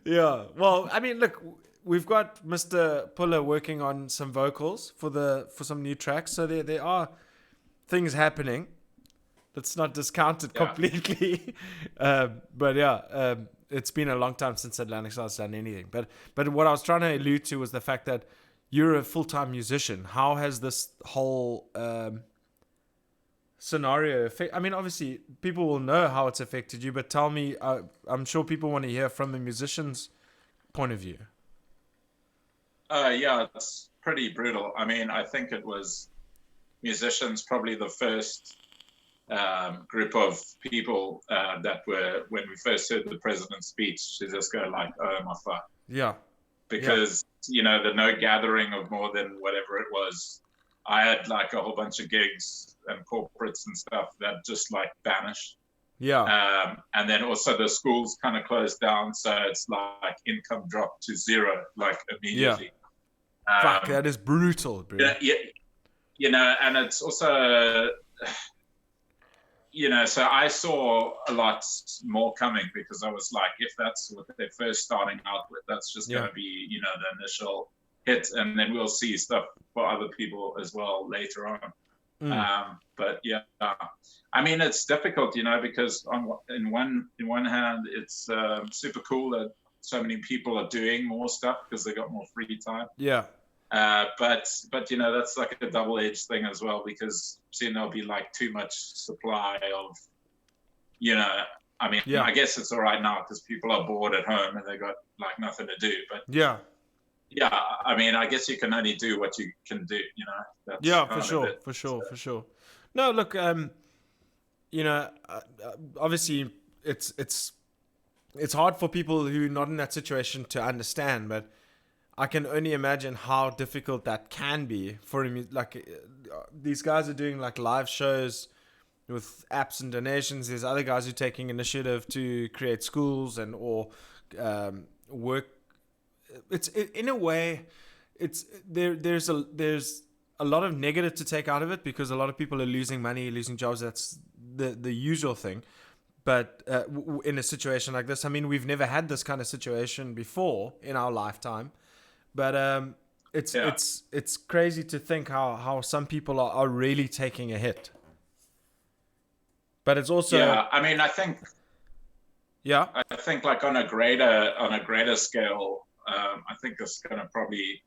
Yeah. Well, I mean, look, we've got Mr. Puller working on some vocals for some new tracks, so there are things happening. Let's not discount it completely. But yeah, it's been a long time since Atlantic Star's done anything. But what I was trying to allude to was the fact that you're a full-time musician. How has this whole scenario affect? I mean, obviously, people will know how it's affected you, but tell me, I'm sure people want to hear from the musician's point of view. Yeah, it's pretty brutal. I mean, I think it was musicians probably the first group of people that were, when we first heard the president's speech, to just go like, oh my fuck. Yeah. Because, the no gathering of more than whatever it was. I had like a whole bunch of gigs and corporates and stuff that just like vanished. Yeah. And then also the schools kind of closed down. So it's like income dropped to zero, like immediately. Yeah. Fuck, that is brutal, bro. Yeah. And it's also... so I saw a lot more coming, because I was like, if that's what they're first starting out with, that's just going to be, the initial hit. And then we'll see stuff for other people as well later on. But yeah, I mean, it's difficult, because in one hand, it's super cool that so many people are doing more stuff because they got more free time. Yeah. But that's like a double-edged thing as well, because there'll be like too much supply of, I guess it's all right now because people are bored at home and they got like nothing to do. But yeah, I mean, I guess you can only do what you can do. That's for sure. No, look, obviously it's hard for people who are not in that situation to understand, but I can only imagine how difficult that can be for him. Like, these guys are doing like live shows with apps and donations. There's other guys who are taking initiative to create schools or work. In a way, there's a lot of negative to take out of it, because a lot of people are losing money, losing jobs. That's the usual thing. But in a situation like this, I mean, we've never had this kind of situation before in our lifetime. But it's crazy to think how some people are really taking a hit. But it's also I mean, I think like on a greater scale, I think this is going to probably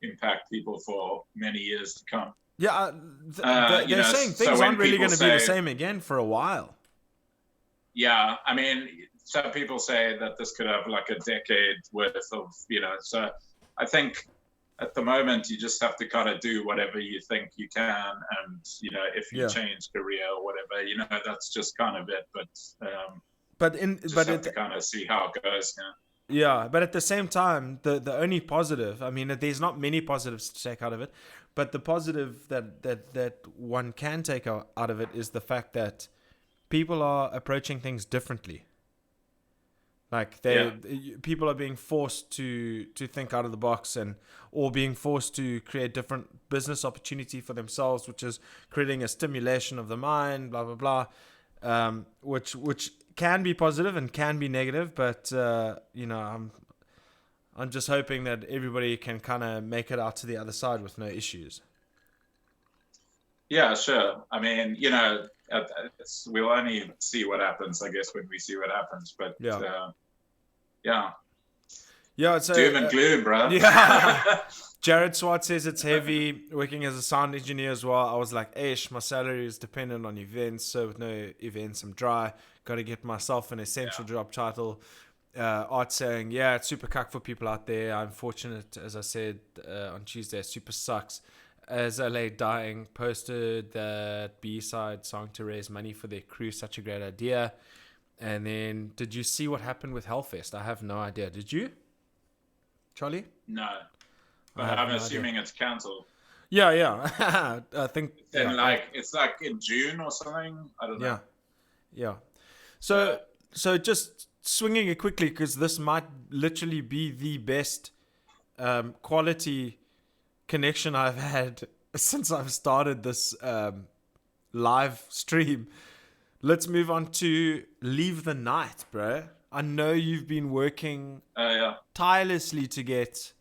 impact people for many years to come. Yeah, they're saying things aren't really going to be the same again for a while. Yeah, I mean, some people say that this could have like a decade worth of, so I think at the moment you just have to kind of do whatever you think you can, and if you change career or whatever, that's just kind of it. But have to kind of see how it goes. Yeah, but at the same time, the only positive, I mean, there's not many positives to take out of it, but the positive that one can take out of it is the fact that people are approaching things differently. Like people are being forced to think out of the box, or being forced to create different business opportunity for themselves, which is creating a stimulation of the mind, blah blah blah, which can be positive and can be negative, but I'm just hoping that everybody can kind of make it out to the other side with no issues. Yeah, sure. I mean, we'll only see what happens, I guess, when we see what happens. But it's doom and gloom, bro. Yeah. Jared Swart says it's heavy working as a sound engineer as well. I was like, my salary is dependent on events, so with no events, I'm dry. Got to get myself an essential job title. Art saying, it's super cuck for people out there. I'm fortunate, as I said on Tuesday, super sucks. As LA Dying posted that B-side song to raise money for their crew, such a great idea. And then, did you see what happened with Hellfest? I have no idea. Did you, Charlie? No, but I'm assuming it's cancelled. Yeah. I think. It's like in June or something. I don't know. Yeah. So just swinging it quickly, because this might literally be the best quality connection I've had since I've started this live stream. Let's move on to Leave the Night, bro. I know you've been working tirelessly to get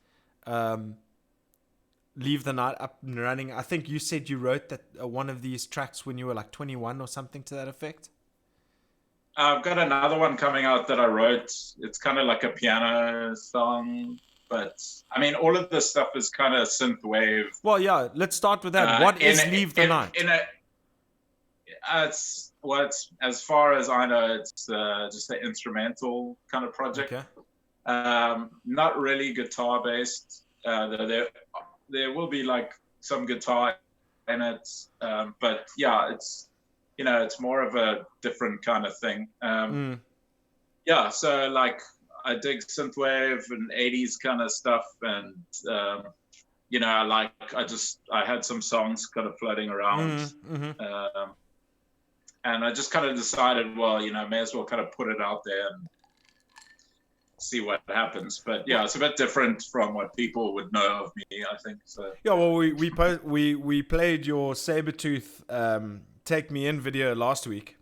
Leave the Night up and running. I think you said you wrote that one of these tracks when you were like 21 or something to that effect. I've got another one coming out that I wrote. It's kind of like a piano song. But I mean, all of this stuff is kind of synthwave. Well, yeah. Let's start with that. What is Leave the Night? It's as far as I know, it's just an instrumental kind of project. Okay. Not really guitar based. There will be like some guitar in it, but it's it's more of a different kind of thing. So like, I dig synthwave and 80s kind of stuff, and I had some songs kind of floating around, and I just kind of decided, well, may as well kind of put it out there and see what happens. But it's a bit different from what people would know of me, I think. So well, we played your Sabretooth Take Me In video last week.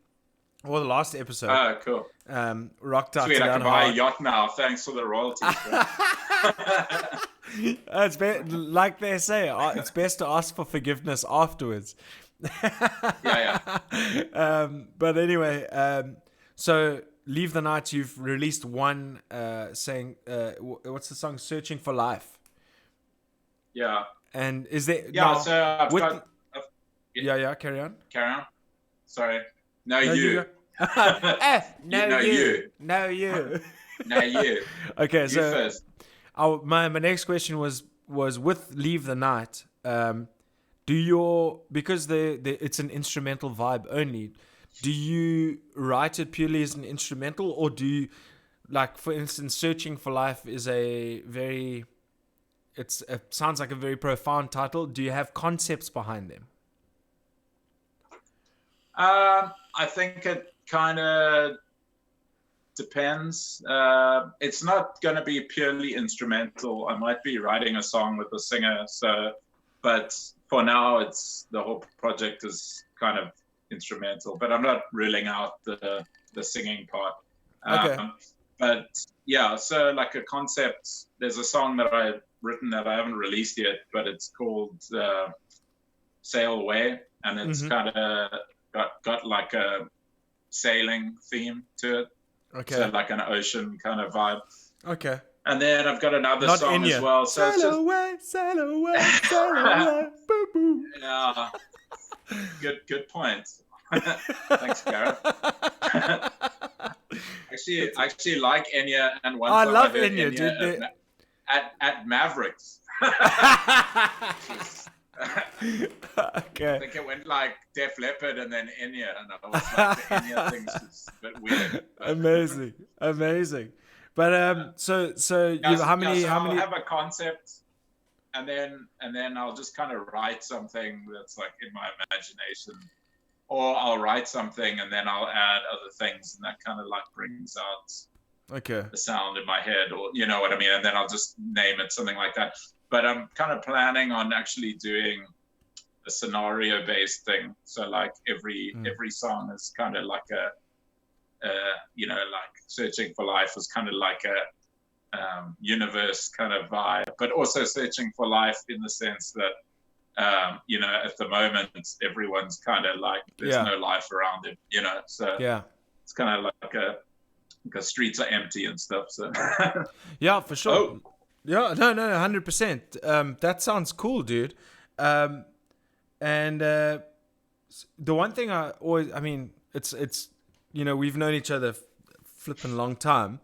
Or the last episode. Oh, cool. Rocked out. Sweet, I can buy a yacht now. Thanks for the royalties. It's like they say, it's best to ask for forgiveness afterwards. But anyway, so Leave the Night, you've released one saying, what's the song? Searching for Life. Yeah. And is there... so carry on. Carry on. Sorry. No, you. No, you. No, you. No, you. Okay, you so first. My next question was with Leave the Night. Because it's an instrumental vibe only. Do you write it purely as an instrumental, or do you, like, for instance, Searching for Life is it sounds like a very profound title. Do you have concepts behind them? I think it kind of depends. It's not going to be purely instrumental. I might be writing a song with a singer. But for now, the whole project is kind of instrumental. But I'm not ruling out the singing part. Okay. But so like a concept. There's a song that I written that I haven't released yet, but it's called Sail Away, and it's kind of got like a sailing theme to it. Okay. So like an ocean kind of vibe. Okay. And then I've got another Not song Enya. as well. So it's Sail just, away, sail away, sail away. Boo boo. yeah. Good point. Thanks, Gareth. actually like Enya, and one I time love heard Enya, dude. at Mavericks. Okay. I think it went like Def Leppard and then Enya, and I was like, the Enya thing's just a bit weird. But, Amazing. But so how many I'll have a concept, and then I'll just kind of write something that's like in my imagination, or I'll write something and then I'll add other things, and that kind of like brings out the sound in my head, or you know what I mean, and then I'll just name it something like that. But I'm kind of planning on actually doing a scenario based thing, so like every song is kind of like a like Searching for Life was kind of like a universe kind of vibe, but also Searching for Life in the sense that at the moment everyone's kind of like there's no life around it, so it's kind of like because streets are empty and stuff, so yeah, for sure. Yeah, no 100%. That sounds cool, dude. And the one thing it's we've known each other flipping long time,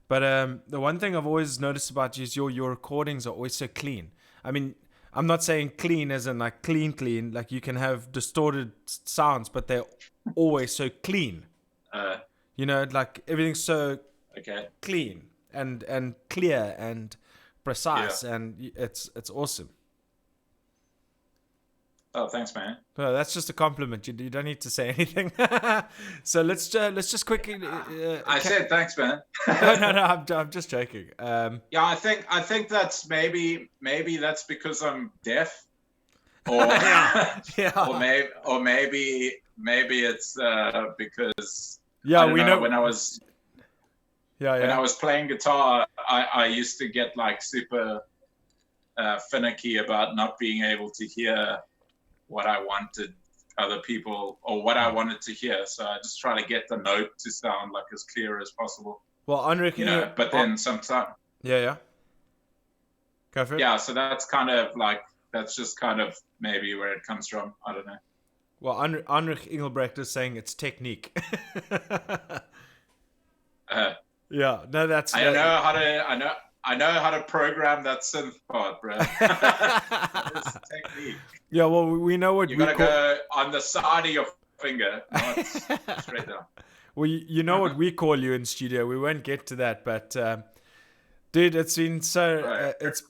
but the one thing I've always noticed about you is your recordings are always so clean. I mean, I'm not saying clean as in like clean, like you can have distorted sounds, but they're always so clean. Like everything's so clean and clear and precise, and it's awesome. Oh, thanks, man. No, that's just a compliment. You don't need to say anything. So let's just quickly. I said thanks, man. No. I'm just joking. I think that's maybe that's because I'm deaf, or or maybe it's because we know when I was when I was playing guitar, I used to get like super finicky about not being able to hear what I wanted other people or what I wanted to hear, so I just try to get the note to sound like as clear as possible. Well, Enric, but then sometimes go for it. Yeah, so that's kind of like just kind of maybe where it comes from. I don't know. Well, Enric Engelbrecht is saying it's technique. That's. I know how to program that synth part, bro. It's technique. Yeah, well, we know what you gotta go on the side of your finger, not straight down. Well, you know what we call you in studio. We won't get to that, but dude, it's been so. It's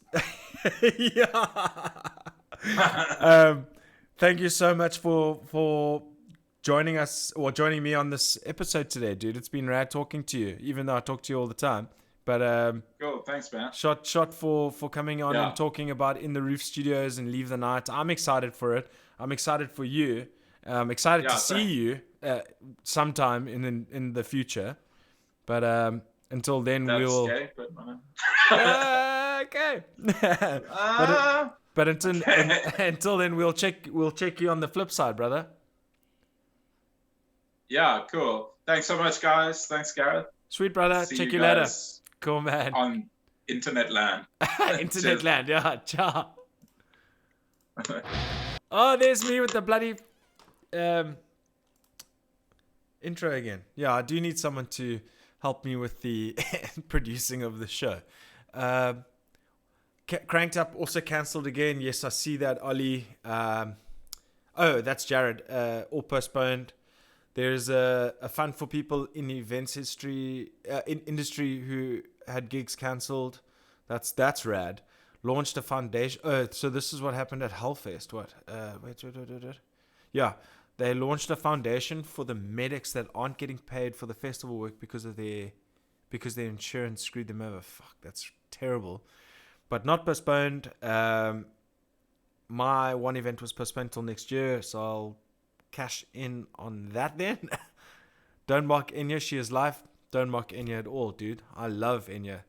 thank you so much for joining us or joining me on this episode today, dude. It's been rad talking to you, even though I talk to you all the time. But cool, thanks, man. Shot for coming on and talking about In the Roof Studios and Leave the Night. I'm excited for it. I'm excited for you. I'm excited to see you sometime in the future. But until then, we'll. Okay. But until then, we'll check you on the flip side, brother. Yeah, cool. Thanks so much, guys. Thanks, Gareth. Sweet, brother. See check you later. Cool, man. On internet land. Internet land, yeah. Ciao. Oh, there's me with the bloody intro again. Yeah, I do need someone to help me with the producing of the show. Cranked Up also cancelled again. Yes, I see that, Ollie. That's Jared. All postponed. There's a fund for people in events industry who had gigs cancelled. That's rad. Launched a foundation. So this is what happened at Hellfest. What? Wait. Yeah, they launched a foundation for the medics that aren't getting paid for the festival work because their insurance screwed them over. Fuck, that's terrible. But not postponed. My one event was postponed till next year, so I'll cash in on that then. Don't mock Enya, she is life. Don't mock Enya at all, dude. I love Enya.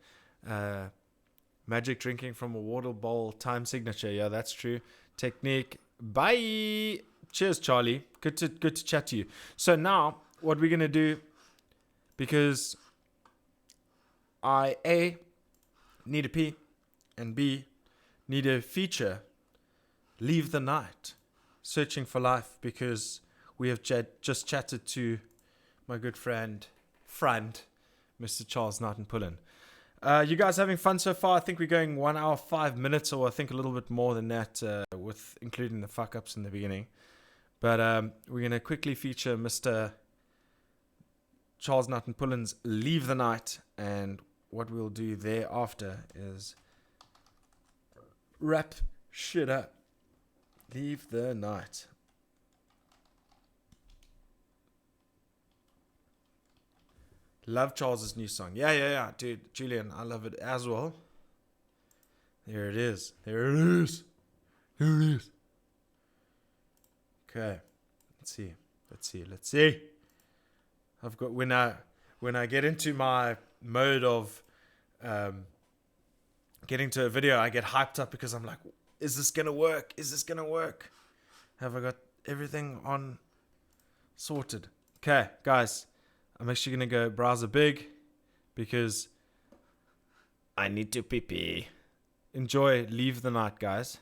Magic drinking from a water bowl. Time signature. Yeah, that's true. Technique. Bye. Cheers, Charlie. Good to chat to you. So now what we're gonna do, because I A need a pee and B need a feature. Leave the night. Searching for life, because we have just chatted to my good friend, Mr. Charles Knighton-Pullin. You guys having fun so far? I think we're going 1 hour, 5 minutes, or I think a little bit more than that, with including the fuck ups in the beginning. But we're going to quickly feature Mr. Charles Knighton-Pullin's Leave the Night. And what we'll do thereafter is wrap shit up. Leave the Night. Love Charles's new song. Yeah. Dude, Julian, I love it as well. There it is. Okay. Let's see. I've got, when I get into my mode of getting to a video, I get hyped up because I'm like, is this gonna work? Have I got everything on sorted? Okay, guys. I'm actually going to go browser big because I need to pee. Enjoy Leave the Night, guys.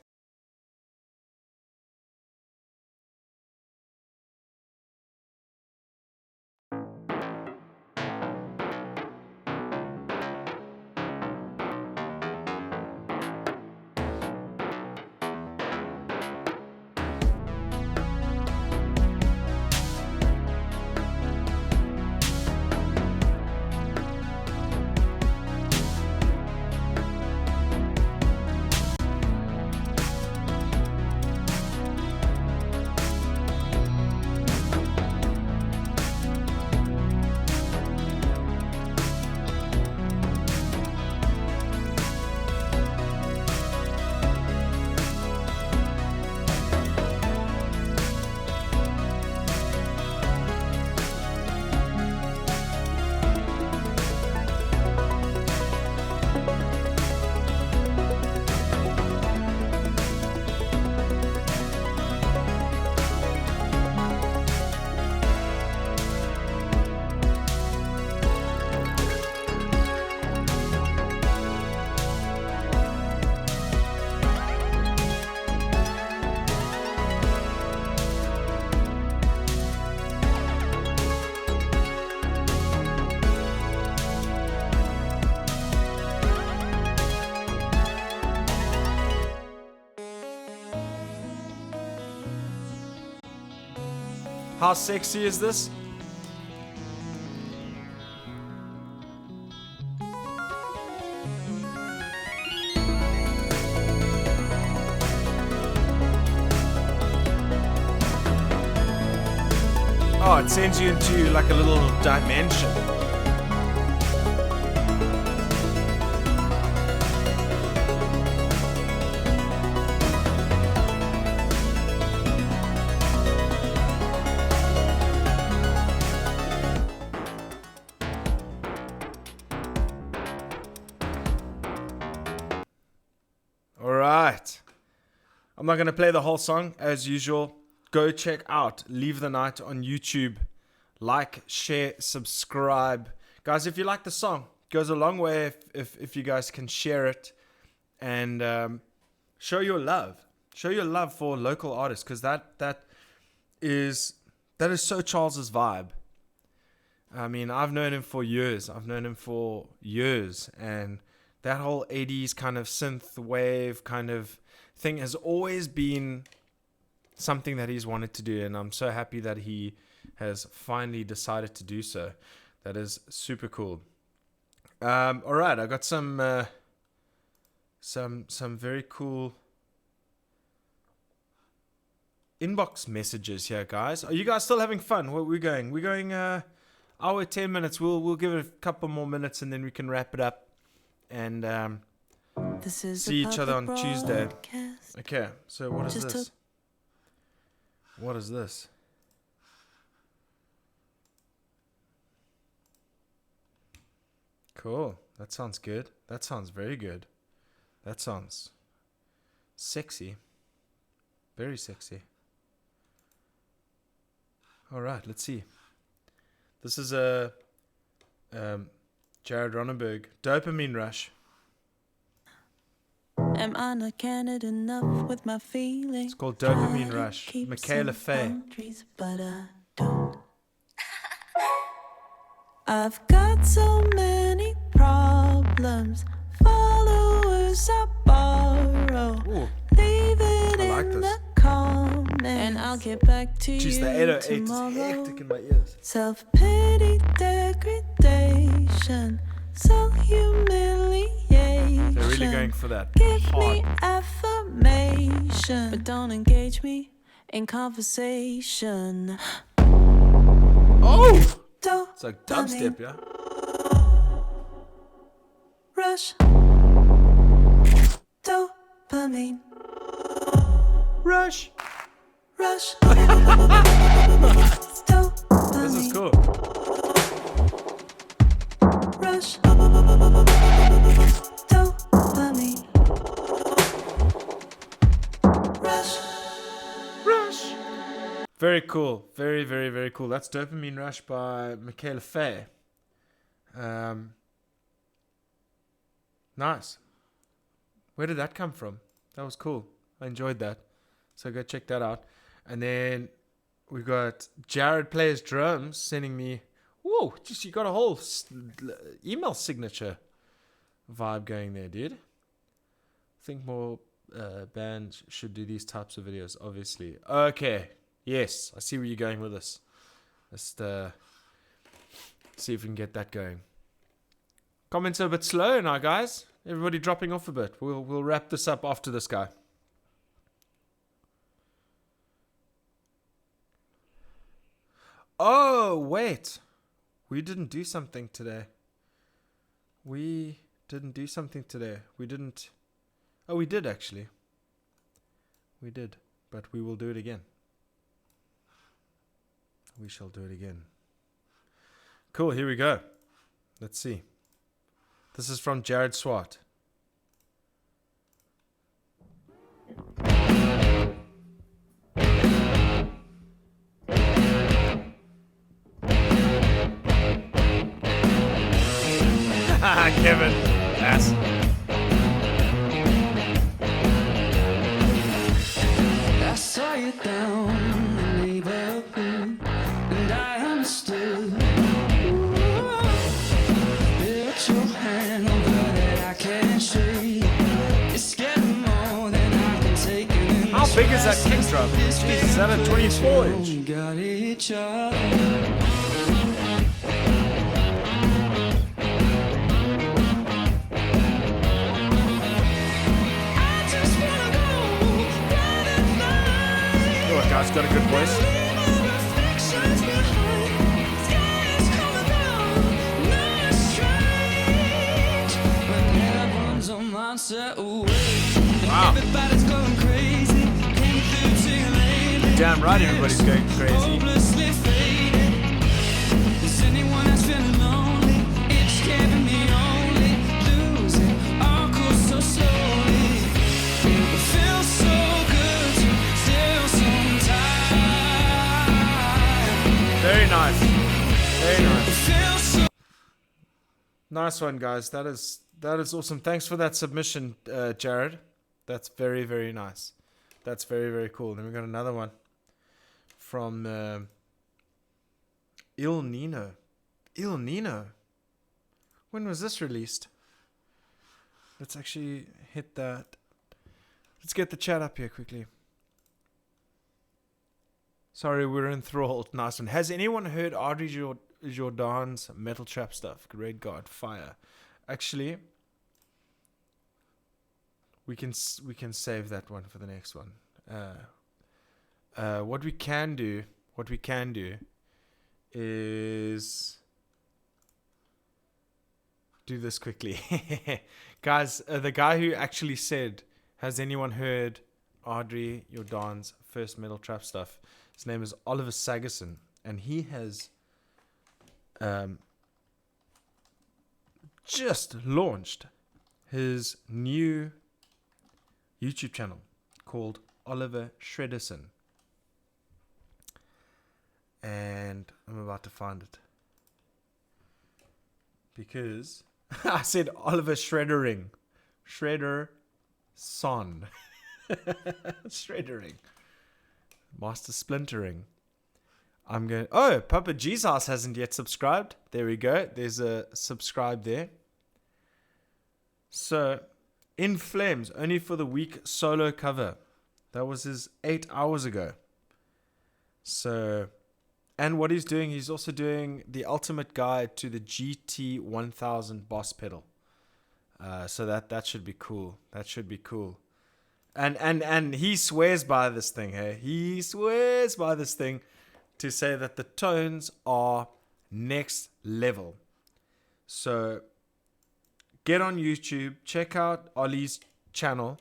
How sexy is this? Oh, it sends you into like a little dimension. I'm not going to play the whole song as usual. Go check out Leave the Night on YouTube. Like, share, subscribe. Guys, if you like the song, it goes a long way if you guys can share it and show your love. Show your love for local artists, because that is so Charles's vibe. I mean, I've known him for years. And that whole 80s kind of synth wave kind of thing has always been something that he's wanted to do, and I'm so happy that he has finally decided to do so. That is super cool. All right, I got some very cool inbox messages here, guys. Are you guys still having fun? Where we're going? We're going hour 10 minutes. We'll give it a couple more minutes and then we can wrap it up and see each other on Tuesday. Okay, so what is this? What is this? Cool. That sounds good. That sounds very good. That sounds sexy. Very sexy. All right, let's see. This is a Jared Ronenberg Dopamine Rush. Am I not candid enough with my feelings? It's called Dopamine Rush. Michaela Faye. But I don't. I've got so many problems. Followers I borrow. Ooh, Leave it I like in this. the comments, and I'll get back to Jeez, you the 808 is tomorrow. hectic in my ears. Self-pity, degradation, self-humiliation. They're really going for that Give hard. me affirmation, but don't engage me in conversation. Oh! Don't It's like dubstep, yeah? rush. Dopamine Rush! rush. This is cool. Rush. Dopamine rush. Rush! Very cool. Very, very, very cool. That's Dopamine Rush by Michaela Faye. Nice. Where did that come from? That was cool. I enjoyed that. So go check that out. And then we got Jared Plays Drums sending me. Whoa, just you got a whole email signature vibe going there, dude. I think more bands should do these types of videos, obviously. Okay. Yes, I see where you're going with this. Let's see if we can get that going. Comments are a bit slow now, guys. Everybody dropping off a bit. We'll wrap this up after this guy. Oh, wait. We didn't do something today. We didn't. Oh, we did actually. We did. But we will do it again. We shall do it again. Cool, here we go. Let's see. This is from Jared Swart. Kevin. Ass. I saw you down in the neighborhood, and I understood. Put your hand over that I can't shake. It's getting more than I can take. How big is that kick drum? Jeez, is that a 24 inch? We got each other. Oh, guy's got a good voice. Wow. Damn right, everybody's going crazy. Very nice. Very nice. Nice one, guys. That is awesome. Thanks for that submission, Jared. That's very, very nice. That's very, very cool. Then we got another one from Il Nino. Il Nino. When was this released? Let's actually hit that. Let's get the chat up here quickly. Sorry, we're enthralled. Nice one. Has anyone heard Audrey Jourdan's Metal Trap stuff? Great God, fire. Actually, we can save that one for the next one. What we can do is do this quickly. Guys, the guy who actually said, has anyone heard Audrey Jourdan's first Metal Trap stuff? His name is Oliver Sagerson, and he has just launched his new YouTube channel called Oliver Shredderson. And I'm about to find it. Because I said Oliver Shreddering. Shredder Son. Shreddering. Master Splintering. I'm going. Oh, Papa G's House hasn't yet subscribed. There we go. There's a subscribe there. So, In Flames, only for the week solo cover. That was his 8 hours ago. So, and what he's doing, he's also doing the ultimate guide to the GT1000 Boss pedal. So that should be cool. That should be cool. And he swears by this thing, hey? He swears by this thing to say that the tones are next level. So get on YouTube, check out Ollie's channel.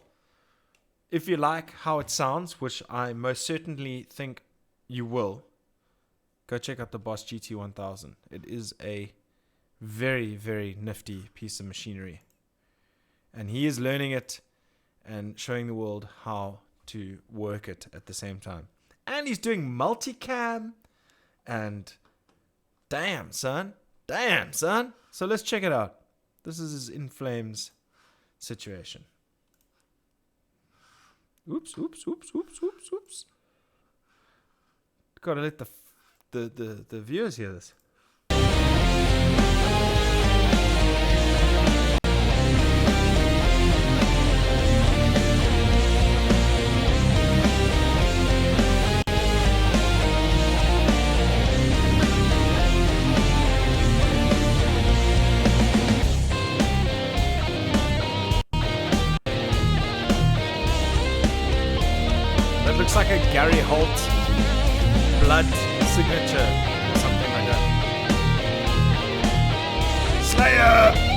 If you like how it sounds, which I most certainly think you will, go check out the Boss GT1000. It is a very, very nifty piece of machinery. And he is learning it and showing the world how to work it at the same time. And he's doing multicam. And damn, son. So let's check it out. This is his In Flames situation. Oops. Gotta let the viewers hear this. That looks like a Gary Holt blood signature or something like that. Slayer!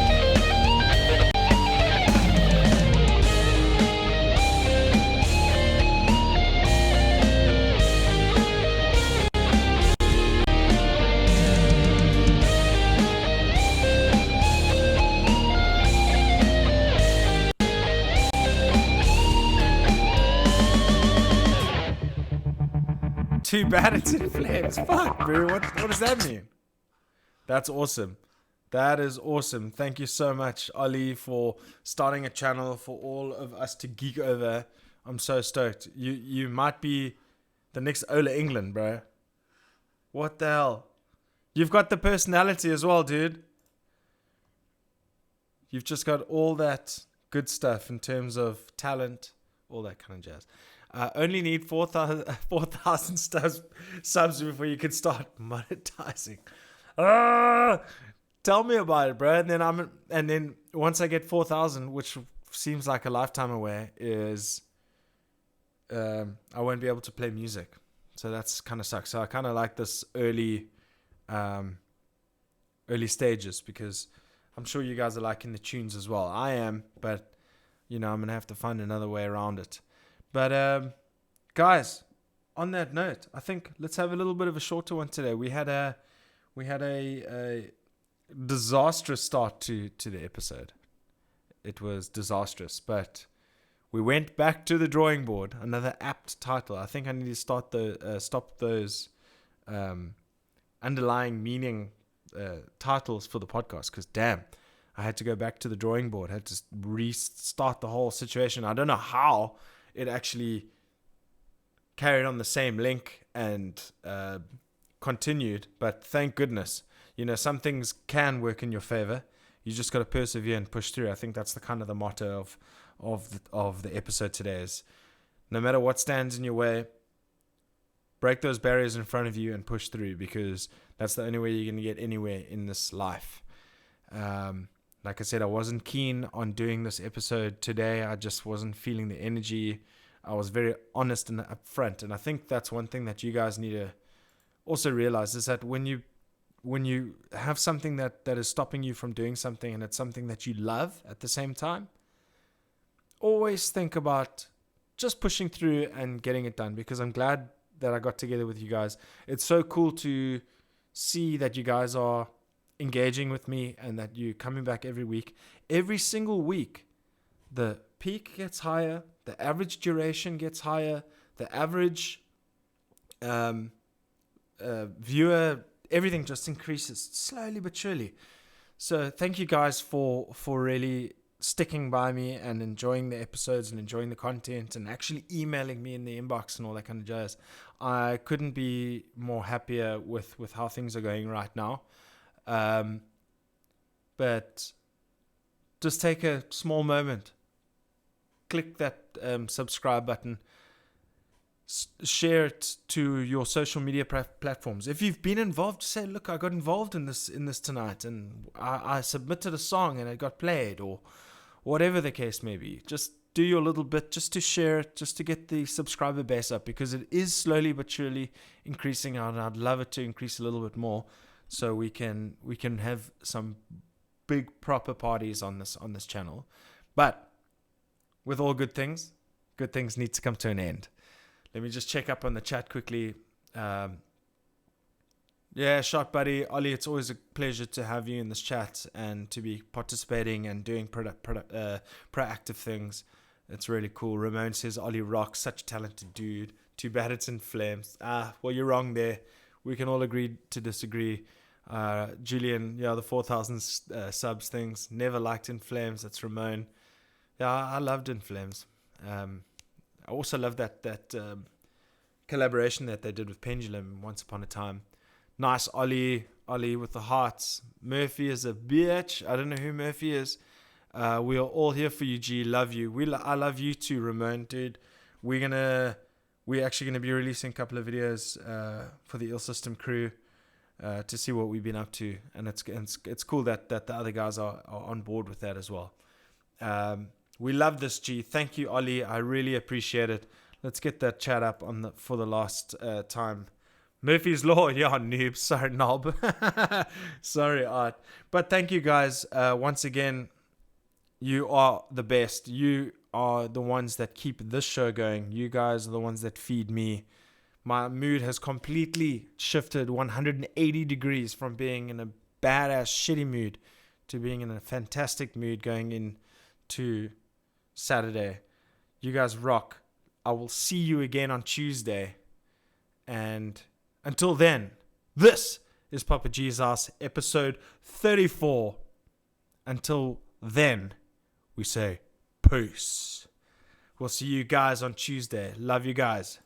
Too bad it's In Flames. Fuck, bro. What does that mean? That's awesome. That is awesome. Thank you so much, Ollie, for starting a channel for all of us to geek over. I'm so stoked. You might be the next Ola England, bro. What the hell? You've got the personality as well, dude. You've just got all that good stuff in terms of talent, all that kind of jazz. Only need 4,000 subs before you can start monetizing. Tell me about it, bro. And then once I get 4,000, which seems like a lifetime away, is I won't be able to play music. So that's kind of sucks. So I kind of like this early stages, because I'm sure you guys are liking the tunes as well. I am, but I'm gonna have to find another way around it. But guys, on that note, I think let's have a little bit of a shorter one today. We had a disastrous start to the episode. It was disastrous, but we went back to the drawing board. Another apt title. I think I need to stop those underlying meaning titles for the podcast, because damn, I had to go back to the drawing board. I had to restart the whole situation. I don't know how it actually carried on the same link and continued, but thank goodness. Some things can work in your favor. You just got to persevere and push through. I think that's the kind of the motto of the episode today is, no matter what stands in your way, break those barriers in front of you and push through, because that's the only way you're going to get anywhere in this life. Like I said, I wasn't keen on doing this episode today. I just wasn't feeling the energy. I was very honest and upfront. And I think that's one thing that you guys need to also realize, is that when you have something that is stopping you from doing something, and it's something that you love at the same time, always think about just pushing through and getting it done, because I'm glad that I got together with you guys. It's so cool to see that you guys are engaging with me and that you're coming back every week. Every single week, the peak gets higher, The average duration gets higher. The average viewer, everything just increases slowly but surely. So thank you guys for really sticking by me and enjoying the episodes and enjoying the content and actually emailing me in the inbox and all that kind of jazz. I couldn't be more happier with how things are going right now. But just take a small moment, click that subscribe button, share it to your social media platforms. If you've been involved, say, look, I got involved in this tonight, and I submitted a song and it got played, or whatever the case may be. Just do your little bit, just to share it, just to get the subscriber base up, because it is slowly but surely increasing, and I'd love it to increase a little bit more, so we can have some big proper parties on this channel. But with all good things need to come to an end. Let me just check up on the chat quickly. Yeah, Shot Buddy, Ollie, it's always a pleasure to have you in this chat and to be participating and doing proactive things. It's really cool. Ramon says, Ollie rocks, such a talented dude. Too bad it's in flames. Well, you're wrong there. We can all agree to disagree. Julian, the 4,000 subs things. Never liked In Flames. That's Ramon. Yeah, I loved In Flames. I also love that collaboration that they did with Pendulum once upon a time. Nice, Ollie with the hearts. Murphy is a bitch. I don't know who Murphy is. We are all here for you, G. Love you. I love you too, Ramon, dude. We're actually gonna be releasing a couple of videos for the Ill System crew to see what we've been up to, and it's cool that the other guys are on board with that as well. We love this, G. Thank you, Ollie. I really appreciate it. Let's get that chat up for the last time. Murphy's Law, noob. Sorry, knob. Sorry, Art. But thank you guys. Once again, you are the best. You are the ones that keep this show going. You guys are the ones that feed me. My mood has completely shifted 180 degrees from being in a badass, shitty mood to being in a fantastic mood going into Saturday. You guys rock. I will see you again on Tuesday. And until then, this is Papa G's House, episode 34. Until then, we say peace. We'll see you guys on Tuesday. Love you guys.